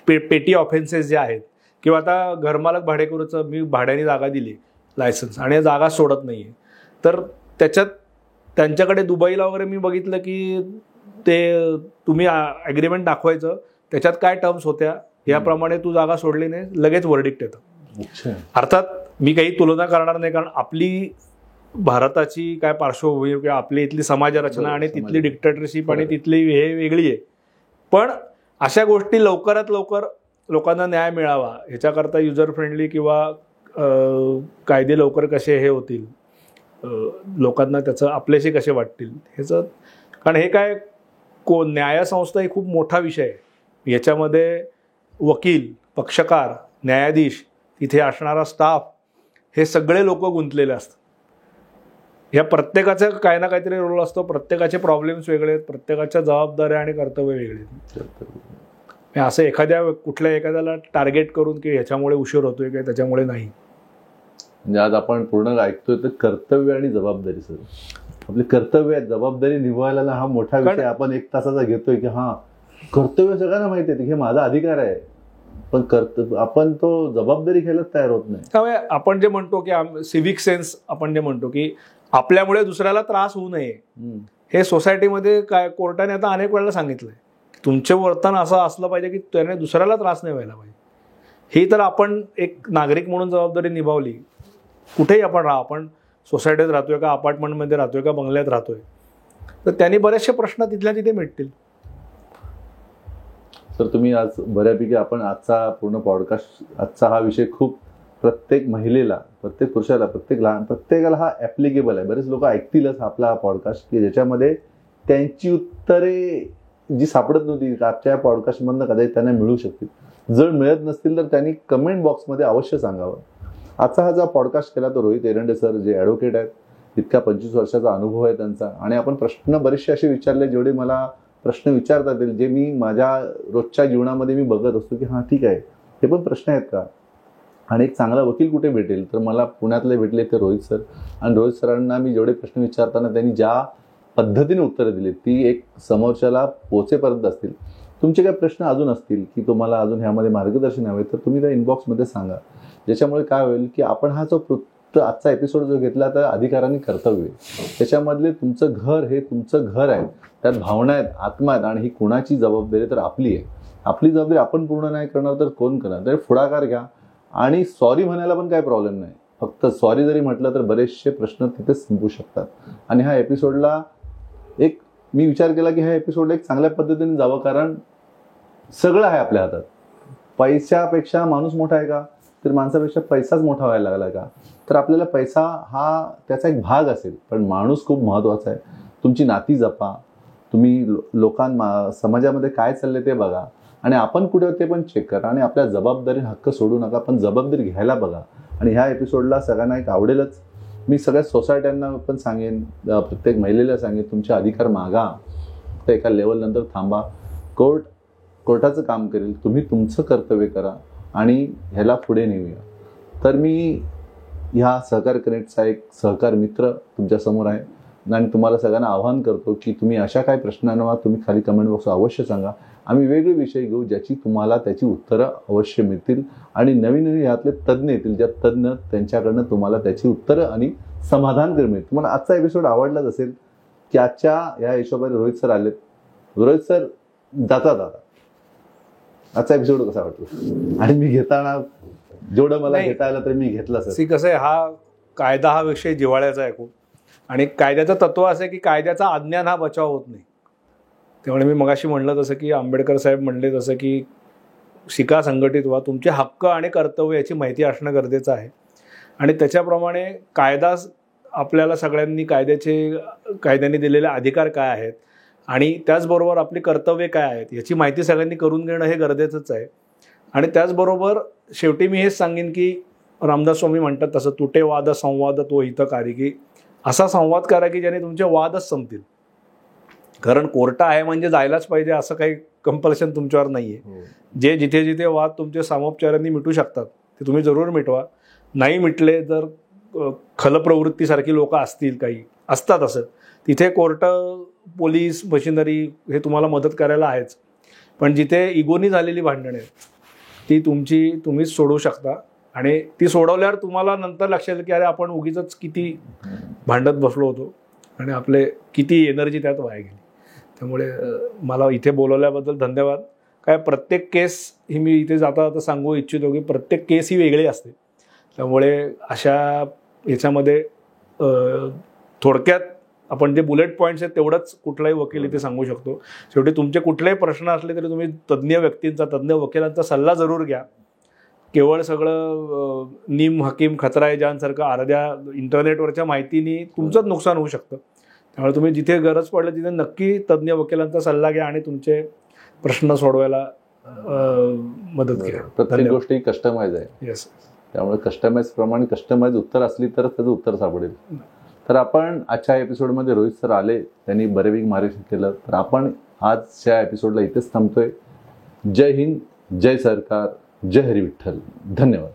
पेटी ऑफेन्सेस जे आहेत, किंवा आता घरमालक भाडेकरूचं मी भाड्याने जागा दिली लायसन्स आणि जागा सोडत नाही आहे, तर त्याच्यात त्यांच्याकडे दुबईला वगैरे मी बघितलं की ते तुम्ही ॲग्रीमेंट दाखवायचं, त्याच्यात काय टर्म्स होत्या याप्रमाणे तू जागा सोडली नाही लगेच वर्डिक्ट येतं. अच्छा. अर्थात मी काही तुलना करणार नाही, कारण आपली भारताची काय पार्श्वभूमी किंवा आपली इथली समाजरचना आणि तिथली डिक्टेटरशिप आणि तिथली हे वेगळी आहे. पण अशा गोष्टी लवकरात लवकर लोकांना न्याय मिळावा ह्याच्याकरता युजर फ्रेंडली किंवा कायदे लवकर कसे हे होतील, लोकांना त्याचं आपल्याशी कसे वाटतील ह्याचं, कारण हे काय न्यायसंस्था ही खूप मोठा विषय आहे. याच्यामध्ये वकील, पक्षकार, न्यायाधीश, तिथे असणारा स्टाफ, हे सगळे लोक गुंतलेले असतात. ह्या प्रत्येकाचा काही ना काहीतरी रोल असतो, प्रत्येकाचे प्रॉब्लेम्स वेगळे आहेत, प्रत्येकाच्या जबाबदाऱ्या आणि कर्तव्य वेगळे आहेत. असं एखाद्याला टार्गेट करून की ह्याच्यामुळे उशीर होतोय किंवा त्याच्यामुळे नाही. म्हणजे आज आपण पूर्ण ऐकतोय तर कर्तव्य आणि जबाबदारी, सर आपले कर्तव्य आहे, जबाबदारी निभवायला हा मोठा विषय आपण 1 तासाचा घेतोय की हा कर्तव्य सगळ्यांना माहिती आहे हे माझा अधिकार आहे, पण आपण तो जबाबदारी घ्यायलाच तयार होत नाही. त्यामुळे आपण जे म्हणतो की सिव्हिक सेन्स, आपण जे म्हणतो की आपल्यामुळे दुसऱ्याला त्रास होऊ नये, हे सोसायटीमध्ये काय कोर्टाने आता अनेक वेळेला सांगितलंय की तुमचे वर्तन असं असलं पाहिजे की त्याने दुसऱ्याला त्रास नाही व्हायला पाहिजे. ही तर आपण एक नागरिक म्हणून जबाबदारी निभावली, कुठेही आपण राहा, आपण सोसायटीत राहतोय का, अपार्टमेंटमध्ये राहतोय का, बंगल्यात राहतोय, तर त्यांनी बरेचसे प्रश्न तिथल्या तिथे मिटतील. सर तुम्ही आज बऱ्यापैकी आपण आजचा पूर्ण पॉडकास्ट, आजचा हा विषय खूप प्रत्येक महिलेला, प्रत्येक पुरुषाला, प्रत्येकाला हा ऍप्लिकेबल आहे. बरेच लोक ऐकतीलच आपला पॉडकास्ट की ज्याच्यामध्ये त्यांची उत्तरे जी सापडत नव्हती आजच्या पॉडकास्टमधनं कदाचित त्यांना मिळू शकतील. जर मिळत नसतील तर त्यांनी कमेंट बॉक्समध्ये अवश्य सांगावं. आजचा हा जो पॉडकास्ट केला तो रोहित एरंडे सर, जे ॲडव्होकेट आहेत, इतका 25 वर्षाचा अनुभव आहे त्यांचा, आणि आपण प्रश्न बरेचसे असे विचारले जेवढे मला प्रश्न विचारता येतील, जे मी माझ्या रोजच्या जीवनामध्ये मी बघत असतो की हां ठीक आहे हे पण प्रश्न आहेत का. आणि एक चांगला वकील कुठे भेटेल, तर मला पुण्यातले भेटले ते रोहित सर. आणि रोहित सरांना मी जेवढे प्रश्न विचारताना त्यांनी ज्या पद्धतीने उत्तरं दिली ती एक समोरच्याला पोचेपर्यंत असतील. तुमचे काही प्रश्न अजून असतील की तुम्हाला अजून ह्यामध्ये मार्गदर्शन हवे तर तुम्ही त्या इनबॉक्समध्ये सांगा, ज्याच्यामुळे काय होईल की आपण हा जो आजचा एपिसोड जो घेतला तर अधिकारांनी कर्तव्य, त्याच्यामधले तुमचं घर हे तुमचं घर आहे, त्यात भावना आहेत, आत्मा आहेत, आणि ही कुणाची जबाबदारी तर आपली आहे. आपली जबाबदारी आपण पूर्ण नाही करणार तर कोण करणार. तर पुढाकार घ्या आणि सॉरी म्हणायला पण काही प्रॉब्लेम नाही. फक्त सॉरी जरी म्हटलं तर बरेचसे प्रश्न तिथेच संपू शकतात. आणि ह्या एपिसोडला एक मी विचार केला की ह्या एपिसोडला एक चांगल्या पद्धतीने जावं, कारण सगळं आहे आपल्या हातात. पैशापेक्षा माणूस मोठा आहे का, तर माणसापेक्षा पैसाच मोठा व्हायला लागला का, तर आपल्याला पैसा हा त्याचा एक भाग असेल, पण माणूस खूप महत्त्वाचा आहे. तुमची नाती जपा, तुम्ही समाजामध्ये काय चाललंय ते बघा, आणि आपण कुठे ते पण चेक करा, आणि आपल्या जबाबदारी हक्क सोडू नका, पण जबाबदारी घ्यायला बघा. आणि ह्या एपिसोडला सगळ्यांना एक आवडेलच. मी सगळ्या सोसायट्यांना पण सांगेन, प्रत्येक महिलेला सांगेन, तुमचे अधिकार मागा, तर एका लेवलनंतर थांबा. कोर्टाचं काम करेल, तुम्ही तुमचं कर्तव्य करा आणि ह्याला पुढे नेऊया. तर मी ह्या सहकार कनेक्टचा एक सहकार मित्र तुमच्यासमोर आहे, आणि तुम्हाला सगळ्यांना आवाहन करतो की तुम्ही अशा काही प्रश्नांना तुम्ही खाली कमेंट बॉक्स अवश्य सांगा. आम्ही वेगळे विषय घेऊ ज्याची तुम्हाला त्याची उत्तरं अवश्य मिळतील, आणि नवीन ह्यातले तज्ज्ञ येतील, ज्या तज्ज्ञ त्यांच्याकडनं तुम्हाला त्याची उत्तरं आणि समाधान मिळतील. तुम्हाला आजचा एपिसोड आवडलाच असेल की आजच्या या हिशोबाने रोहित सर आलेत. रोहित सर जाता आजचा एपिसोड कसा वाटला, आणि मी घेताना जेवढं मला घेता आलं तर मी घेतलं. सर कसं आहे, हा कायदा हा विषय जिव्हाळ्याचा आहे खूप, आणि कायद्याचं तत्व असं आहे की कायद्याचा अज्ञान हा बचाव होत नाही. त्यामुळे मी मगाशी म्हणलं तसं की आंबेडकर साहेब म्हणले तसं की शिका, संघटित व्हा, तुमचे हक्क आणि कर्तव्य याची माहिती असणं गरजेचं आहे. आणि त्याच्याप्रमाणे कायदा आपल्याला सगळ्यांनी कायद्याने दिलेले अधिकार काय आहेत आणि त्याचबरोबर आपली कर्तव्ये काय आहेत याची माहिती सगळ्यांनी करून घेणं हे गरजेचंच आहे. आणि त्याचबरोबर शेवटी मी हेच सांगेन की रामदास स्वामी म्हणतात तसं, तुटे वाद संवाद तो हितकारी, की असा संवाद करा की ज्याने तुमचे वादच संपतील. कारण कोर्ट आहे म्हणजे जायलाच पाहिजे असं काही कंपल्शन तुमच्यावर नाही आहे. जे जिथे जिथे वाद तुमचे सामोपचारांनी मिटू शकतात ते तुम्ही जरूर मिटवा. नाही मिटले जर खलप्रवृत्तीसारखी लोक असतील, काही असतात असं, तिथे कोर्ट, पोलीस, मशिनरी हे तुम्हाला मदत करायला आहेच. पण जिथे इगोनी झालेली भांडणे ती तुम्हीच सोडवू शकता, आणि ती सोडवल्यावर तुम्हाला नंतर लक्षात येईल की अरे आपण उगीच किती भांडत बसलो होतो आणि आपले किती एनर्जी त्यात वाया गेली. त्यामुळे मला इथे बोलवल्याबद्दल धन्यवाद. काय प्रत्येक केस ही मी इथे जाता जाता सांगू इच्छितो की प्रत्येक केस ही वेगळी असते. त्यामुळे अशा याच्यामध्ये थोडक्यात आपण जे बुलेट पॉईंट्स आहेत तेवढंच कुठलाही वकील इथे सांगू शकतो. शेवटी तुमचे कुठलेही प्रश्न असले तरी तुम्ही तज्ज्ञ व्यक्तींचा, तज्ज्ञ वकिलांचा सल्ला जरूर घ्या. केवळ सगळं नीम हकीम खतराय जानसारखं अर्ध्या इंटरनेटवरच्या माहितीने तुमचंच नुकसान होऊ शकतं. त्यामुळे तुम्ही जिथे गरज पडली तिथे नक्की तज्ज्ञ वकिलांचा सल्ला घ्या आणि तुमचे प्रश्न सोडवायला मदत घ्या. प्रत्येक गोष्टी कस्टमाइज आहे. येस. त्यामुळे कस्टमाइज प्रमाणे कस्टमाइज उत्तर असली तरच त्याचं उत्तर सापडेल. तर आपण आजच्या एपिसोडमध्ये रोहित सर आले, त्यांनी बरेपैकी मार्गदर्शन केलं. तर आपण आजच्या एपिसोडला इथेच थांबतोय. जय हिंद, जय सरकार, जय हरी विठ्ठल. धन्यवाद.